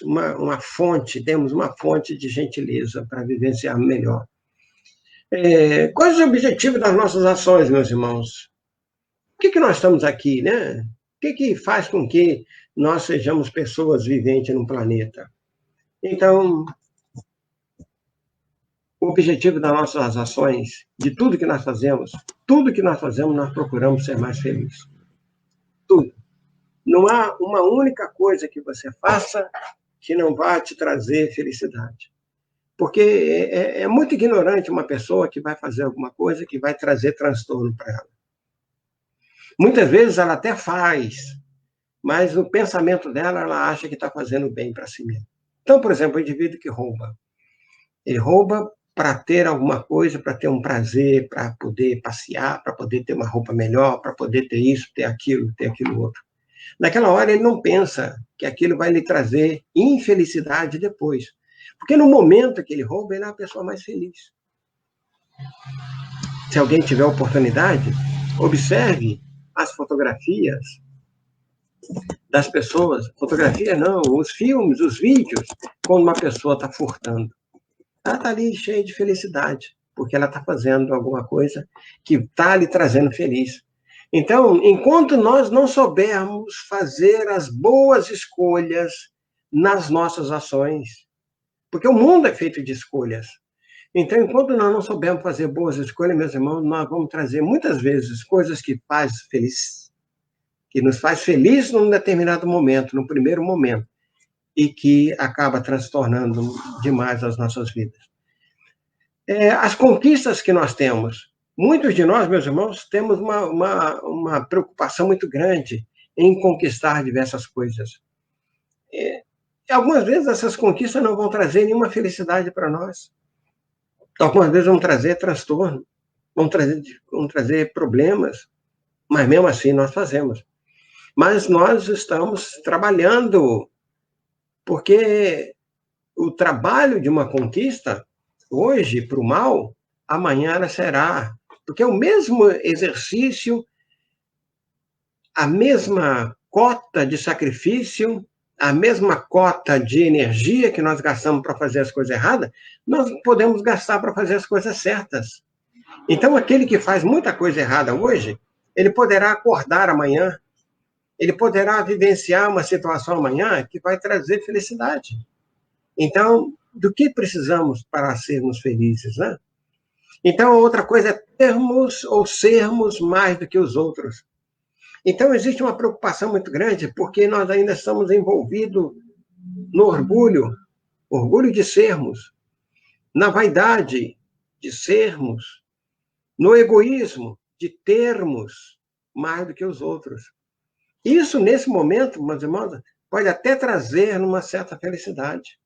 temos uma fonte de gentileza para vivenciar melhor. Quais os objetivos das nossas ações, meus irmãos? Por que nós estamos aqui, né? O que faz com que nós sejamos pessoas viventes no planeta? Então, o objetivo das nossas ações, de tudo que nós fazemos, nós procuramos ser mais felizes. Tudo. Não há uma única coisa que você faça que não vá te trazer felicidade. Porque é muito ignorante uma pessoa que vai fazer alguma coisa que vai trazer transtorno para ela. Muitas vezes ela até faz, mas no pensamento dela, ela acha que está fazendo bem para si mesma. Então, por exemplo, o indivíduo que rouba. Ele rouba para ter alguma coisa, para ter um prazer, para poder passear, para poder ter uma roupa melhor, para poder ter isso, ter aquilo outro. Naquela hora, ele não pensa que aquilo vai lhe trazer infelicidade depois. Porque no momento que ele rouba, ele é a pessoa mais feliz. Se alguém tiver oportunidade, observe as fotografias das pessoas. Fotografia não, os filmes, os vídeos, quando uma pessoa está furtando. Ela está ali cheia de felicidade, porque ela está fazendo alguma coisa que está lhe trazendo feliz. Então, enquanto nós não soubermos fazer as boas escolhas nas nossas ações, porque o mundo é feito de escolhas. Então, enquanto nós não soubermos fazer boas escolhas, meus irmãos, nós vamos trazer muitas vezes coisas que nos faz feliz num determinado momento, no primeiro momento, e que acaba transtornando demais as nossas vidas. As conquistas que nós temos, muitos de nós, meus irmãos, temos uma preocupação muito grande em conquistar diversas coisas. Algumas vezes essas conquistas não vão trazer nenhuma felicidade para nós. Algumas vezes vão trazer transtorno, vão trazer problemas, mas mesmo assim nós fazemos. Mas nós estamos trabalhando, porque o trabalho de uma conquista, hoje, para o mal, amanhã ela será. Porque é o mesmo exercício, a mesma cota de sacrifício, a mesma cota de energia que nós gastamos para fazer as coisas erradas, nós podemos gastar para fazer as coisas certas. Então, aquele que faz muita coisa errada hoje, ele poderá acordar amanhã, ele poderá vivenciar uma situação amanhã que vai trazer felicidade. Então, do que precisamos para sermos felizes, né? Então, outra coisa é termos ou sermos mais do que os outros. Então, existe uma preocupação muito grande, porque nós ainda estamos envolvidos no orgulho de sermos, na vaidade de sermos, no egoísmo de termos mais do que os outros. Isso, nesse momento, meus irmãos, pode até trazer uma certa felicidade.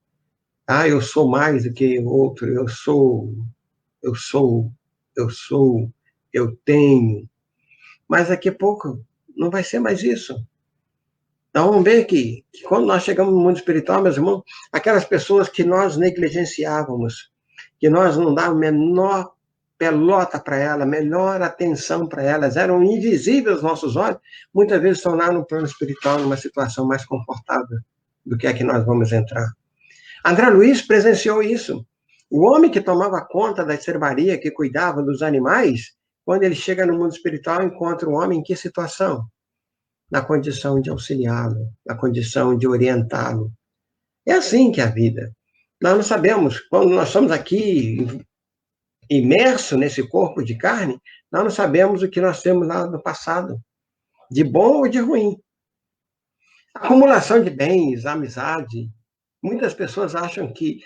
Eu sou mais do que o outro, eu tenho. Mas daqui a pouco não vai ser mais isso. Então, vamos ver que quando nós chegamos no mundo espiritual, meus irmãos, aquelas pessoas que nós negligenciávamos, que nós não dávamos menor pelota para ela, melhor atenção para elas, eram invisíveis aos nossos olhos, muitas vezes estão lá no plano espiritual, numa situação mais confortável do que a que nós vamos entrar. André Luiz presenciou isso. O homem que tomava conta da servaria, que cuidava dos animais, quando ele chega no mundo espiritual, encontra o homem em que situação? Na condição de auxiliá-lo, na condição de orientá-lo. É assim que é a vida. Nós não sabemos, quando nós estamos aqui imersos nesse corpo de carne, nós não sabemos o que nós temos lá no passado, de bom ou de ruim. Acumulação de bens, amizade. Muitas pessoas acham que,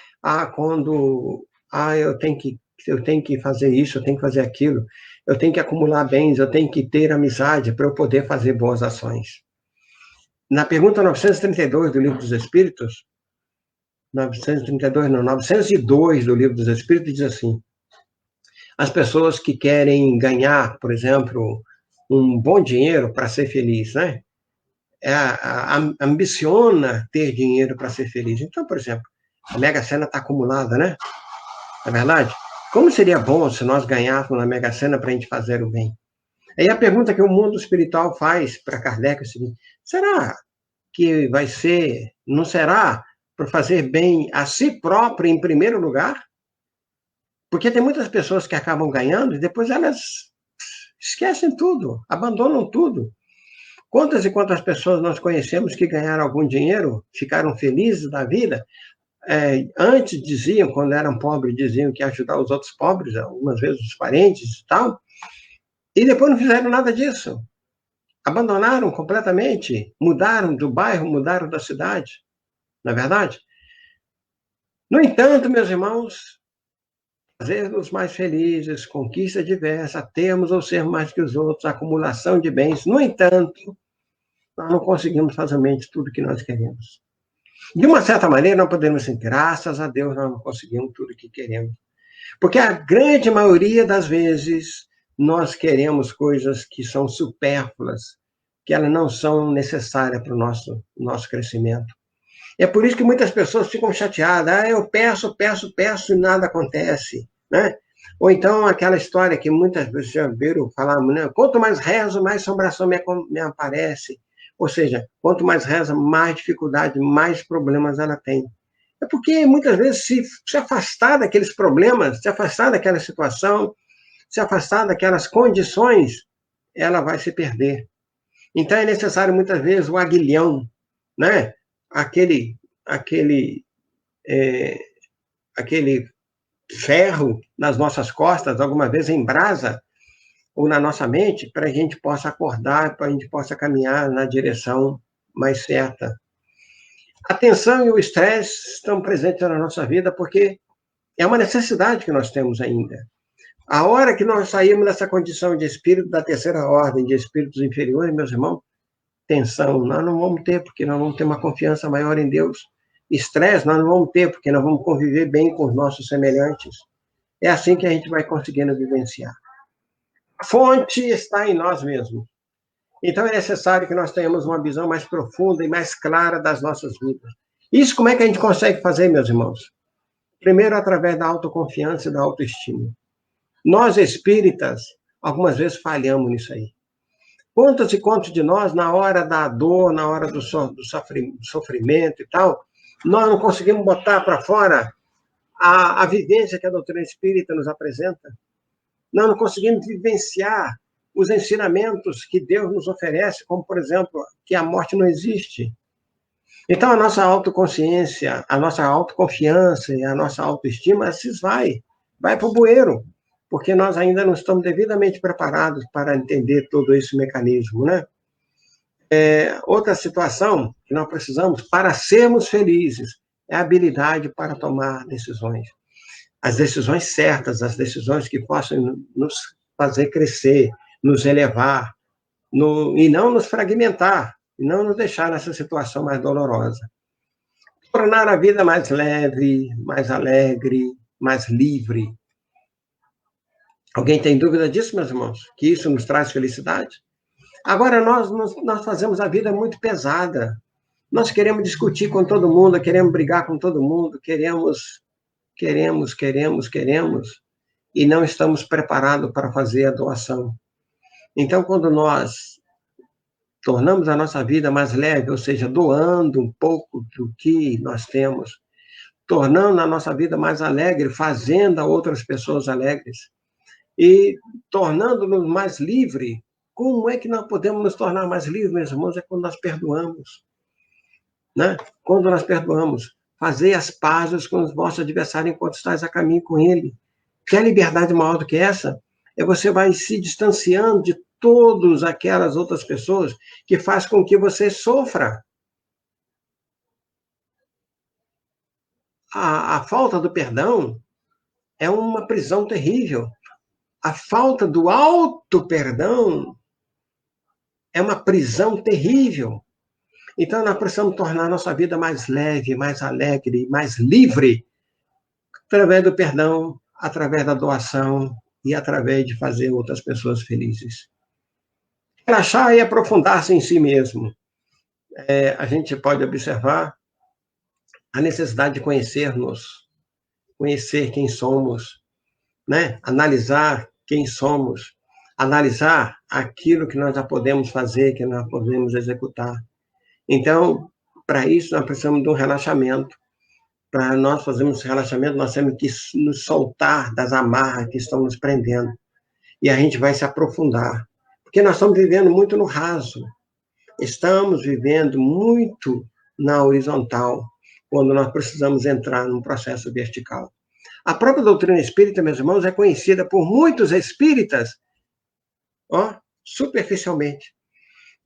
eu tenho que fazer isso, eu tenho que fazer aquilo, eu tenho que acumular bens, eu tenho que ter amizade para eu poder fazer boas ações. Na pergunta 932 do Livro dos Espíritos, 902 do Livro dos Espíritos, diz assim: as pessoas que querem ganhar, por exemplo, um bom dinheiro para ser feliz, né? Ambiciona ter dinheiro para ser feliz. Então, por exemplo, a Mega Sena está acumulada, né? Não é verdade? Como seria bom se nós ganhássemos na Mega Sena para a gente fazer o bem? Aí a pergunta que o mundo espiritual faz para Kardec é o seguinte: será que vai ser, não será para fazer bem a si próprio em primeiro lugar? Porque tem muitas pessoas que acabam ganhando e depois elas esquecem tudo, abandonam tudo. Quantas e quantas pessoas nós conhecemos que ganharam algum dinheiro, ficaram felizes da vida, antes diziam, quando eram pobres, diziam que ia ajudar os outros pobres, algumas vezes os parentes e tal, e depois não fizeram nada disso. Abandonaram completamente, mudaram do bairro, mudaram da cidade, não é verdade? No entanto, meus irmãos, fazer-nos mais felizes, conquista diversa, termos ou ser mais que os outros, acumulação de bens, no entanto, nós não conseguimos facilmente tudo que nós queremos. De uma certa maneira, nós podemos dizer, graças a Deus, nós não conseguimos tudo que queremos. Porque a grande maioria das vezes, nós queremos coisas que são supérfluas, que elas não são necessárias para o nosso crescimento. É por isso que muitas pessoas ficam chateadas. Eu peço e nada acontece, né? Ou então aquela história que muitas vezes já viram falar, né? Quanto mais rezo, mais assombração me aparece. Ou seja, quanto mais reza, mais dificuldade, mais problemas ela tem. É porque muitas vezes se afastar daqueles problemas, se afastar daquela situação, se afastar daquelas condições, ela vai se perder. Então é necessário muitas vezes o aguilhão, né? Aquele ferro nas nossas costas, alguma vez em brasa, ou na nossa mente, para a gente possa acordar, para a gente possa caminhar na direção mais certa. A tensão e o estresse estão presentes na nossa vida porque é uma necessidade que nós temos ainda. A hora que nós saímos dessa condição de espírito da terceira ordem, de espíritos inferiores, meus irmãos, tensão nós não vamos ter, porque nós vamos ter uma confiança maior em Deus. Estresse nós não vamos ter, porque nós vamos conviver bem com os nossos semelhantes. É assim que a gente vai conseguindo vivenciar. A fonte está em nós mesmos. Então é necessário que nós tenhamos uma visão mais profunda e mais clara das nossas vidas. Isso como é que a gente consegue fazer, meus irmãos? Primeiro, através da autoconfiança e da autoestima. Nós, espíritas, algumas vezes falhamos nisso aí. Quantos e quantos de nós, na hora da dor, na hora do sofrimento e tal, nós não conseguimos botar para fora a vivência que a doutrina espírita nos apresenta? Nós não conseguimos vivenciar os ensinamentos que Deus nos oferece, como, por exemplo, que a morte não existe. Então, a nossa autoconsciência, a nossa autoconfiança e a nossa autoestima se vai para o bueiro, porque nós ainda não estamos devidamente preparados para entender todo esse mecanismo, né? Outra situação que nós precisamos para sermos felizes é a habilidade para tomar decisões. As decisões certas, as decisões que possam nos fazer crescer, nos elevar, e não nos fragmentar, e não nos deixar nessa situação mais dolorosa. Tornar a vida mais leve, mais alegre, mais livre. Alguém tem dúvida disso, meus irmãos? Que isso nos traz felicidade? Agora, nós fazemos a vida muito pesada. Nós queremos discutir com todo mundo, queremos brigar com todo mundo, queremos, e não estamos preparados para fazer a doação. Então, quando nós tornamos a nossa vida mais leve, ou seja, doando um pouco do que nós temos, tornando a nossa vida mais alegre, fazendo a outras pessoas alegres, e tornando-nos mais livres. Como é que nós podemos nos tornar mais livres, meus irmãos? É quando nós perdoamos. Né? Quando nós perdoamos, fazer as pazes com os vossos adversários enquanto estás a caminho com ele. Quer liberdade maior do que essa? Você vai se distanciando de todas aquelas outras pessoas que faz com que você sofra. A falta do perdão é uma prisão terrível. A falta do auto-perdão é uma prisão terrível. Então, nós precisamos tornar a nossa vida mais leve, mais alegre, mais livre, através do perdão, através da doação e através de fazer outras pessoas felizes. Relaxar e aprofundar-se em si mesmo. A gente pode observar a necessidade de conhecer-nos, conhecer quem somos, né? Analisar quem somos, analisar aquilo que nós já podemos fazer, que nós podemos executar. Então, para isso, nós precisamos de um relaxamento. Para nós fazermos esse relaxamento, nós temos que nos soltar das amarras que estão nos prendendo. E a gente vai se aprofundar. Porque nós estamos vivendo muito no raso. Estamos vivendo muito na horizontal. quando nós precisamos entrar num processo vertical. A própria doutrina espírita, meus irmãos, é conhecida por muitos espíritas, superficialmente.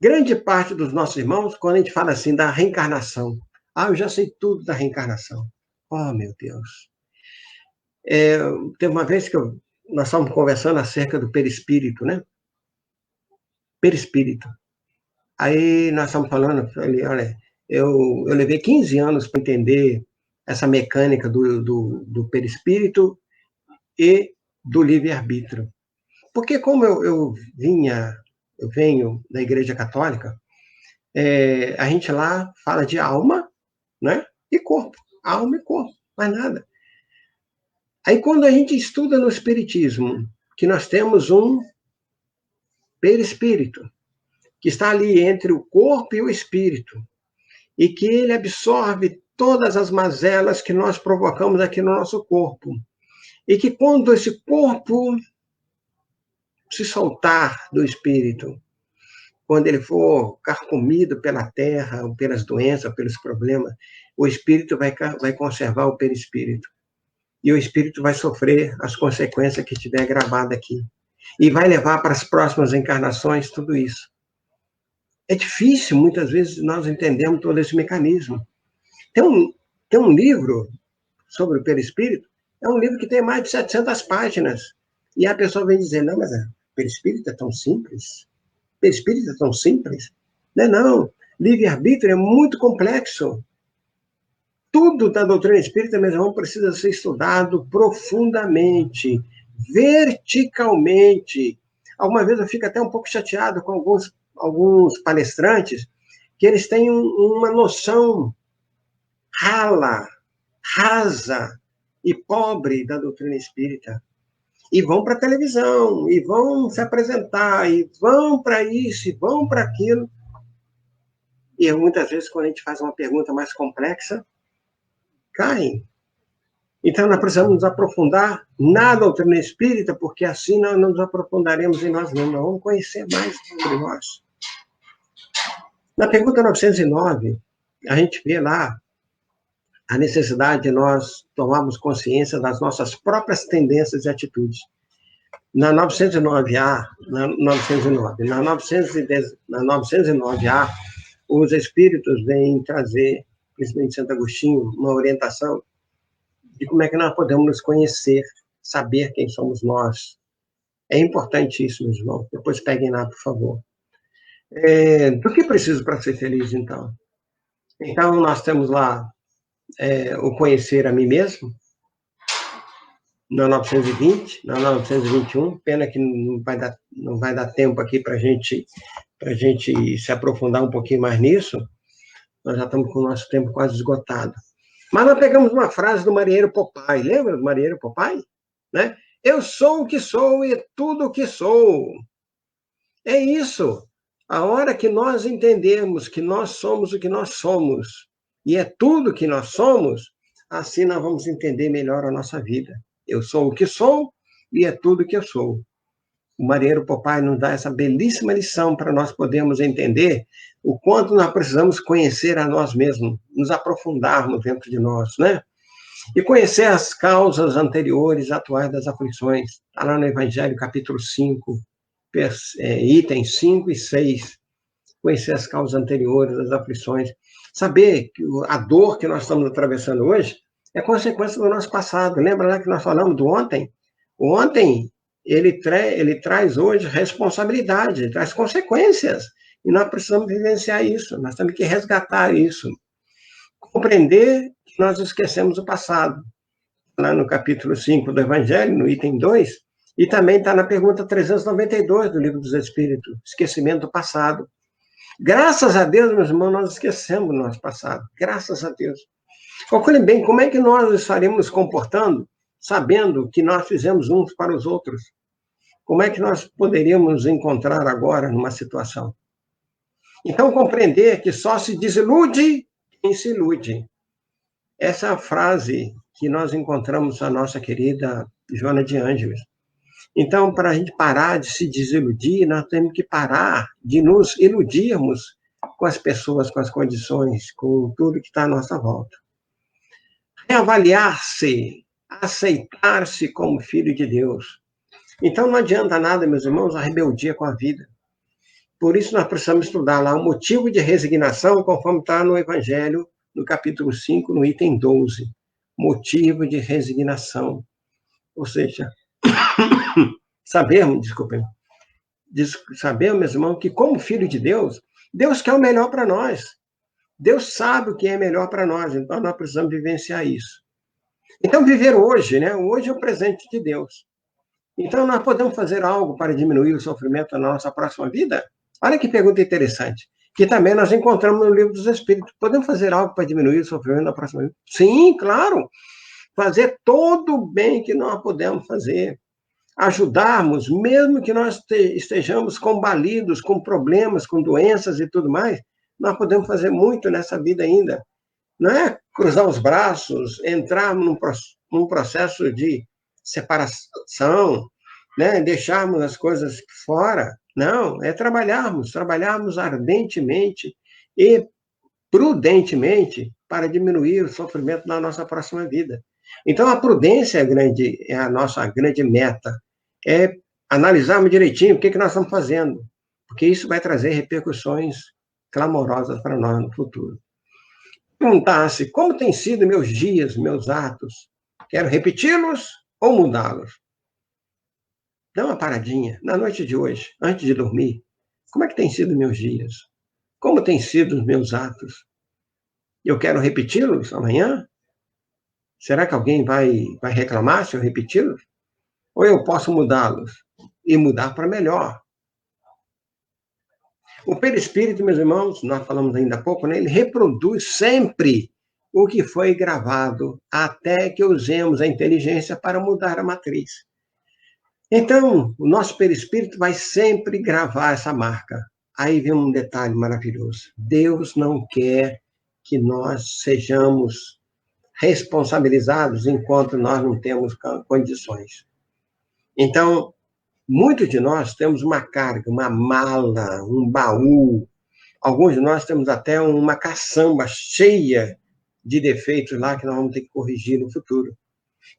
Grande parte dos nossos irmãos, quando a gente fala assim da reencarnação, eu já sei tudo da reencarnação. Oh, meu Deus. Teve uma vez que nós estávamos conversando acerca do perispírito, né? Perispírito. Aí nós estamos falando, falei, olha, eu levei 15 anos para entender essa mecânica do perispírito e do livre-arbítrio. Porque como eu venho da Igreja Católica, a gente lá fala de alma, né? E corpo. Alma e corpo, mais nada. Aí quando a gente estuda no Espiritismo, que nós temos um perispírito, que está ali entre o corpo e o espírito, e que ele absorve todas as mazelas que nós provocamos aqui no nosso corpo. E que quando esse corpo se soltar do espírito, quando ele for carcomido pela terra, ou pelas doenças, ou pelos problemas, o espírito vai conservar o perispírito. E o espírito vai sofrer as consequências que tiver gravado aqui. E vai levar para as próximas encarnações tudo isso. É difícil, muitas vezes, nós entendemos todo esse mecanismo. Tem um livro sobre o perispírito, é um livro que tem mais de 700 páginas. E a pessoa vem dizer, não, mas o perispírito é tão simples? O perispírito é tão simples? Não. Livre-arbítrio é muito complexo. Tudo da doutrina espírita, meu irmão, precisa ser estudado profundamente, verticalmente. Alguma vez eu fico até um pouco chateado com alguns palestrantes, que eles têm uma noção rasa e pobre da doutrina espírita. E vão para a televisão, e vão se apresentar, e vão para isso, e vão para aquilo. E muitas vezes, quando a gente faz uma pergunta mais complexa, caem. Então, nós precisamos nos aprofundar na doutrina espírita, porque assim nós nos aprofundaremos em nós mesmos, nós vamos conhecer mais sobre nós. Na pergunta 909, a gente vê lá a necessidade de nós tomarmos consciência das nossas próprias tendências e atitudes. Na 909A, na 909A, os espíritos vêm trazer, principalmente Santo Agostinho, uma orientação de como é que nós podemos nos conhecer, saber quem somos nós. É importante isso, meus irmãos. Depois peguem lá, por favor. Do que preciso para ser feliz, então? Então, nós temos lá o conhecer a mim mesmo, na 920, na 921, pena que não vai dar tempo aqui para a gente se aprofundar um pouquinho mais nisso, nós já estamos com o nosso tempo quase esgotado. Mas nós pegamos uma frase do marinheiro Popeye, lembra do marinheiro Popeye? Né? Eu sou o que sou e tudo o que sou. É isso. A hora que nós entendemos que nós somos o que nós somos, e é tudo o que nós somos, assim nós vamos entender melhor a nossa vida. Eu sou o que sou e é tudo o que eu sou. O marinheiro Popeye nos dá essa belíssima lição para nós podermos entender o quanto nós precisamos conhecer a nós mesmos, nos aprofundarmos dentro de nós, né? E conhecer as causas anteriores, atuais das aflições. Está lá no Evangelho, capítulo 5, itens 5 e 6. Conhecer as causas anteriores das aflições. Saber que a dor que nós estamos atravessando hoje é consequência do nosso passado. Lembra lá que nós falamos do ontem? O ontem, ele traz hoje responsabilidade, traz consequências. E nós precisamos vivenciar isso, nós temos que resgatar isso. Compreender que nós esquecemos o passado. Lá no capítulo 5 do Evangelho, no item 2, e também está na pergunta 392 do Livro dos Espíritos, esquecimento do passado. Graças a Deus, meus irmãos, nós esquecemos o nosso passado. Graças a Deus. Calculem bem, como é que nós estaremos nos comportando sabendo que nós fizemos uns para os outros? Como é que nós poderíamos nos encontrar agora numa situação? Então, compreender que só se desilude quem se ilude. Essa é a frase que nós encontramos na nossa querida Joana de Ângeles. Então, para a gente parar de se desiludir, nós temos que parar de nos iludirmos com as pessoas, com as condições, com tudo que está à nossa volta. reavaliar-se, aceitar-se como filho de Deus. Então não adianta nada, meus irmãos, a rebeldia com a vida. Por isso nós precisamos estudar lá o motivo de resignação, conforme está no Evangelho, no capítulo 5, no item 12. Motivo de resignação. Ou seja, sabemos, meus irmãos, que como filho de Deus, Deus quer o melhor para nós. Deus sabe o que é melhor para nós, então nós precisamos vivenciar isso. Então, viver hoje, né? Hoje é o presente de Deus. Então, nós podemos fazer algo para diminuir o sofrimento na nossa próxima vida? Olha que pergunta interessante, que também nós encontramos no Livro dos Espíritos. Podemos fazer algo para diminuir o sofrimento na próxima vida? Sim, claro. Fazer todo o bem que nós podemos fazer. Ajudarmos, mesmo que nós estejamos combalidos com problemas, com doenças e tudo mais, nós podemos fazer muito nessa vida ainda. Não é cruzar os braços, entrar num processo de separação, né? Deixarmos as coisas fora. Não, é trabalharmos ardentemente e prudentemente para diminuir o sofrimento na nossa próxima vida. Então, a prudência é a nossa grande meta. É analisarmos direitinho o que nós estamos fazendo, porque isso vai trazer repercussões clamorosas para nós no futuro. Perguntar-se como têm sido meus dias, meus atos. Quero repeti-los ou mudá-los? Dá uma paradinha na noite de hoje, antes de dormir. Como é que têm sido meus dias? Como têm sido os meus atos? Eu quero repeti-los amanhã? Será que alguém vai reclamar se eu repeti-los? Ou eu posso mudá-los e mudar para melhor? O perispírito, meus irmãos, nós falamos ainda há pouco, né? Ele reproduz sempre o que foi gravado, até que usemos a inteligência para mudar a matriz. Então, o nosso perispírito vai sempre gravar essa marca. Aí vem um detalhe maravilhoso. Deus não quer que nós sejamos responsabilizados enquanto nós não temos condições. Então, muitos de nós temos uma carga, uma mala, um baú. Alguns de nós temos até uma caçamba cheia de defeitos lá que nós vamos ter que corrigir no futuro.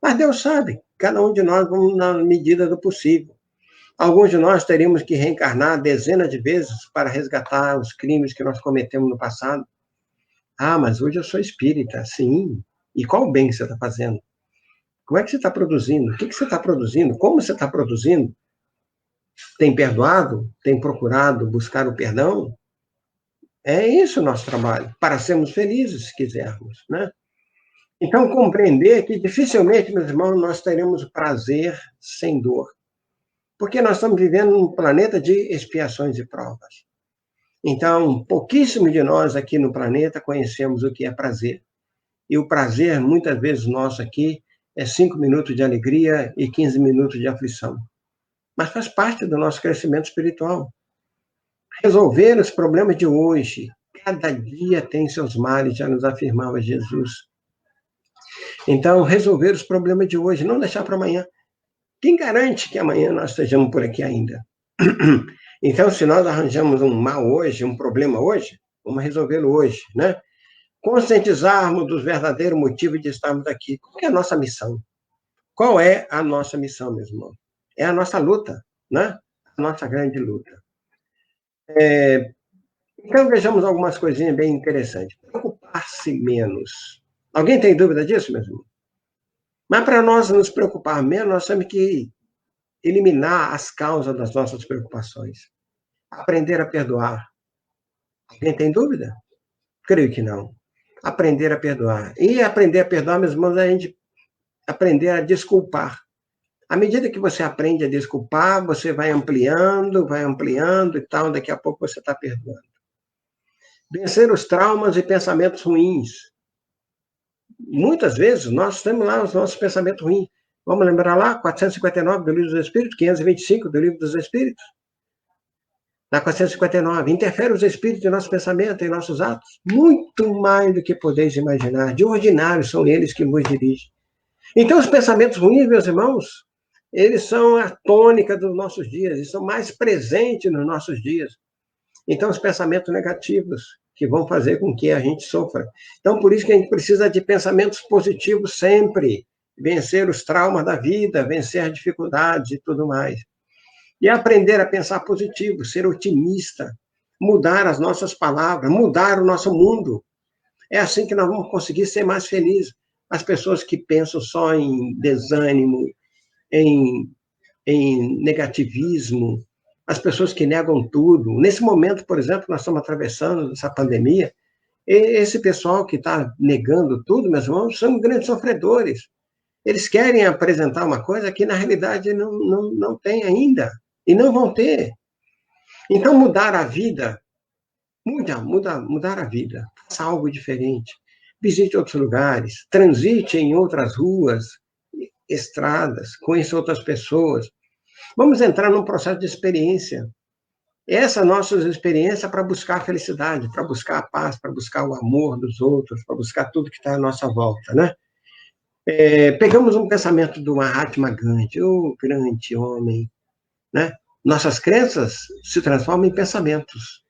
Mas Deus sabe, cada um de nós vamos na medida do possível. Alguns de nós teríamos que reencarnar dezenas de vezes para resgatar os crimes que nós cometemos no passado. Ah, mas hoje eu sou espírita. Sim. E qual bem que você está fazendo? Como é que você está produzindo? O que você está produzindo? Como você está produzindo? Tem perdoado? Tem procurado buscar o perdão? É isso o nosso trabalho, para sermos felizes, se quisermos, né? Então, compreender que dificilmente, meus irmãos, nós teremos prazer sem dor. Porque nós estamos vivendo num planeta de expiações e provas. Então, pouquíssimos de nós aqui no planeta conhecemos o que é prazer. E o prazer, muitas vezes, nosso aqui, é 5 minutos de alegria e 15 minutos de aflição. Mas faz parte do nosso crescimento espiritual. Resolver os problemas de hoje. Cada dia tem seus males, já nos afirmava Jesus. Então, resolver os problemas de hoje, não deixar para amanhã. Quem garante que amanhã nós estejamos por aqui ainda? Então, se nós arranjamos um mal hoje, um problema hoje, vamos resolvê-lo hoje, né? Conscientizarmos dos verdadeiros motivos de estarmos aqui. Qual é a nossa missão? Qual é a nossa missão, meu irmão? É a nossa luta, né? A nossa grande luta. Então, vejamos algumas coisinhas bem interessantes. Preocupar-se menos. Alguém tem dúvida disso, meu irmão? Mas para nós nos preocupar menos, nós temos que eliminar as causas das nossas preocupações. Aprender a perdoar. Alguém tem dúvida? Creio que não. Aprender a perdoar. E aprender a perdoar, meus irmãos, é a gente aprender a desculpar. À medida que você aprende a desculpar, você vai ampliando e tal, daqui a pouco você está perdoando. Vencer os traumas e pensamentos ruins. Muitas vezes nós temos lá os nossos pensamentos ruins. Vamos lembrar lá, 459 do Livro dos Espíritos, 525 do Livro dos Espíritos. Na 459, interfere os espíritos em nosso pensamento, em nossos atos. Muito mais do que podeis imaginar. De ordinário são eles que vos dirigem. Então, os pensamentos ruins, meus irmãos, eles são a tônica dos nossos dias, eles são mais presentes nos nossos dias. Então, os pensamentos negativos, que vão fazer com que a gente sofra. Então, por isso que a gente precisa de pensamentos positivos sempre, vencer os traumas da vida, vencer as dificuldades e tudo mais. E aprender a pensar positivo, ser otimista, mudar as nossas palavras, mudar o nosso mundo. É assim que nós vamos conseguir ser mais felizes. As pessoas que pensam só em desânimo, em negativismo, as pessoas que negam tudo. Nesse momento, por exemplo, nós estamos atravessando essa pandemia, esse pessoal que está negando tudo, meus irmãos, são grandes sofredores. Eles querem apresentar uma coisa que, na realidade, não tem ainda, e não vão ter. Então, mudar a vida, mudar a vida, faça algo diferente, visite outros lugares, transite em outras ruas, estradas, conheça outras pessoas. Vamos entrar num processo de experiência. Essa é a nossa experiência para buscar a felicidade, para buscar a paz, para buscar o amor dos outros, para buscar tudo que está à nossa volta, né? Pegamos um pensamento do Mahatma Gandhi, o grande homem, né? Nossas crenças se transformam em pensamentos,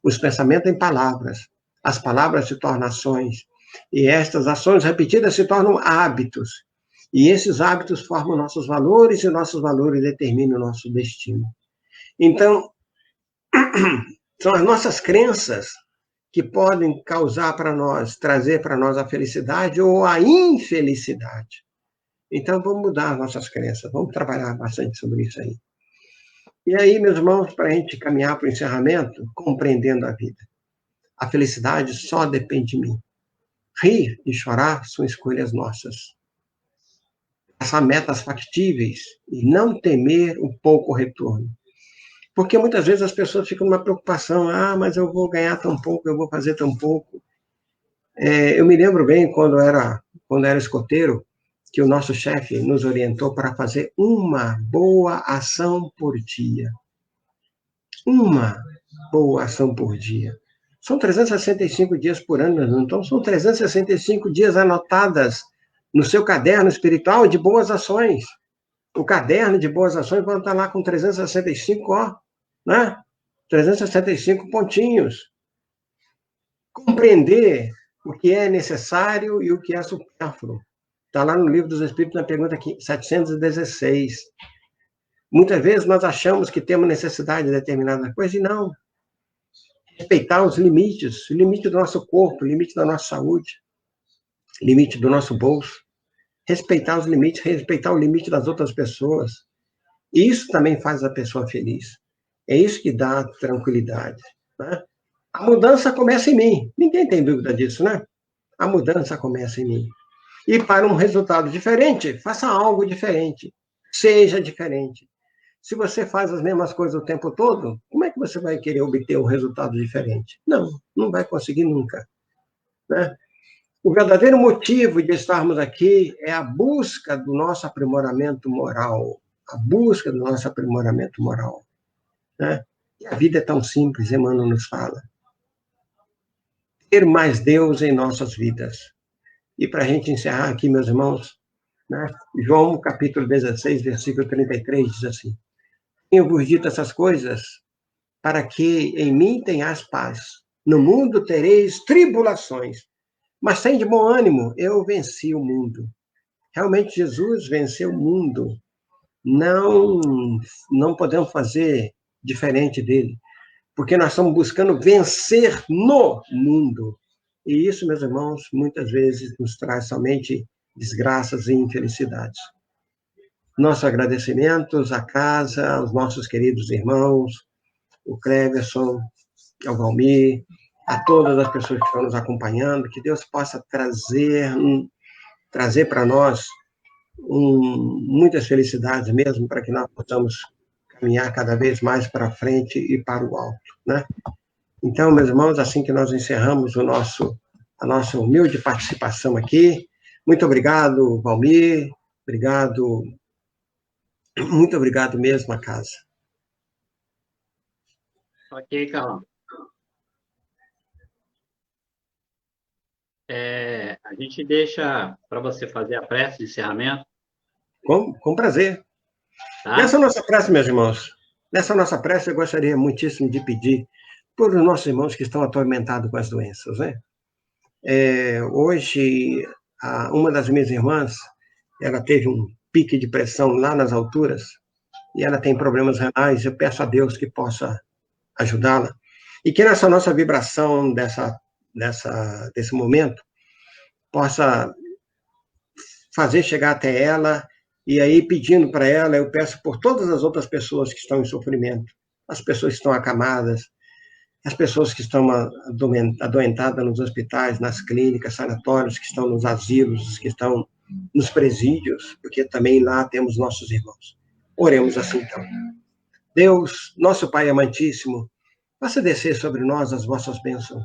os pensamentos em palavras, as palavras se tornam ações, e estas ações repetidas se tornam hábitos, e esses hábitos formam nossos valores, e nossos valores determinam o nosso destino. Então, são as nossas crenças que podem causar para nós, trazer para nós a felicidade ou a infelicidade. Então, vamos mudar as nossas crenças, vamos trabalhar bastante sobre isso aí. E aí, meus irmãos, para a gente caminhar para o encerramento, compreendendo a vida. A felicidade só depende de mim. Rir e chorar são escolhas nossas. Traçar metas factíveis e não temer o pouco retorno. Porque muitas vezes as pessoas ficam numa preocupação, mas eu vou ganhar tão pouco, eu vou fazer tão pouco. Eu me lembro bem, quando era escoteiro, que o nosso chefe nos orientou para fazer uma boa ação por dia. Uma boa ação por dia. São 365 dias por ano, então são 365 dias anotadas no seu caderno espiritual de boas ações. O caderno de boas ações vai estar lá com 365, né? 365 pontinhos. Compreender o que é necessário e o que é supérfluo. Está lá no Livro dos Espíritos, na pergunta 716. Muitas vezes nós achamos que temos necessidade de determinada coisa e não. Respeitar os limites, o limite do nosso corpo, o limite da nossa saúde, o limite do nosso bolso. Respeitar os limites, respeitar o limite das outras pessoas. E isso também faz a pessoa feliz. É isso que dá tranquilidade, né? A mudança começa em mim. Ninguém tem dúvida disso, né? A mudança começa em mim. E para um resultado diferente, faça algo diferente. Seja diferente. Se você faz as mesmas coisas o tempo todo, como é que você vai querer obter um resultado diferente? Não vai conseguir nunca, né? O verdadeiro motivo de estarmos aqui é a busca do nosso aprimoramento moral. A busca do nosso aprimoramento moral, né? E a vida é tão simples, Emmanuel nos fala. Ter mais Deus em nossas vidas. E para a gente encerrar aqui, meus irmãos, né? João, capítulo 16, versículo 33, diz assim: Tenho-vos dito essas coisas para que em mim tenhais paz. No mundo tereis tribulações, mas tem de bom ânimo, eu venci o mundo. Realmente, Jesus venceu o mundo. Não podemos fazer diferente dele, porque nós estamos buscando vencer no mundo. E isso, meus irmãos, muitas vezes nos traz somente desgraças e infelicidades. Nossos agradecimentos à casa, aos nossos queridos irmãos, o Cleverson, ao Valmir, a todas as pessoas que estão nos acompanhando, que Deus possa trazer para nós muitas felicidades mesmo, para que nós possamos caminhar cada vez mais para frente e para o alto, né? Então, meus irmãos, assim que nós encerramos a nossa humilde participação aqui, muito obrigado, Valmir, muito obrigado mesmo, a casa. Ok, Carlão. A gente deixa para você fazer a prece de encerramento. Com prazer. Tá? Nessa nossa prece, meus irmãos, nessa nossa prece, eu gostaria muitíssimo de pedir por os nossos irmãos que estão atormentados com as doenças, né? Hoje, uma das minhas irmãs, ela teve um pique de pressão lá nas alturas, e ela tem problemas renais. Eu peço a Deus que possa ajudá-la, e que nessa nossa vibração desse momento possa fazer chegar até ela, e aí pedindo para ela, eu peço por todas as outras pessoas que estão em sofrimento, as pessoas que estão acamadas, as pessoas que estão adoentadas nos hospitais, nas clínicas, sanatórios, que estão nos asilos, que estão nos presídios, porque também lá temos nossos irmãos. Oremos assim, então. Deus, nosso Pai amantíssimo, faça descer sobre nós as vossas bênçãos.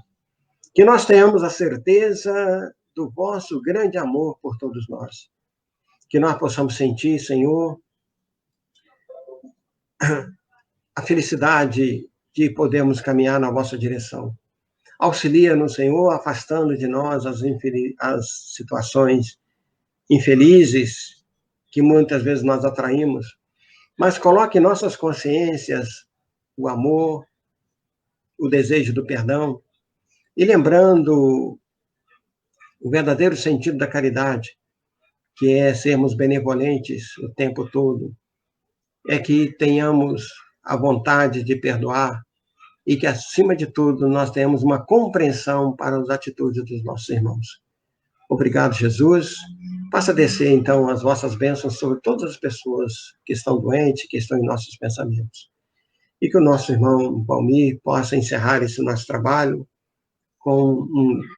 Que nós tenhamos a certeza do vosso grande amor por todos nós. Que nós possamos sentir, Senhor, a felicidade de podermos caminhar na vossa direção. Auxilia-nos, Senhor, afastando de nós as situações infelizes que muitas vezes nós atraímos, mas coloque em nossas consciências o amor, o desejo do perdão, e lembrando o verdadeiro sentido da caridade, que é sermos benevolentes o tempo todo, é que tenhamos a vontade de perdoar e que, acima de tudo, nós tenhamos uma compreensão para as atitudes dos nossos irmãos. Obrigado, Jesus. Faça descer, então, as vossas bênçãos sobre todas as pessoas que estão doentes, que estão em nossos pensamentos. E que o nosso irmão Valmir possa encerrar esse nosso trabalho com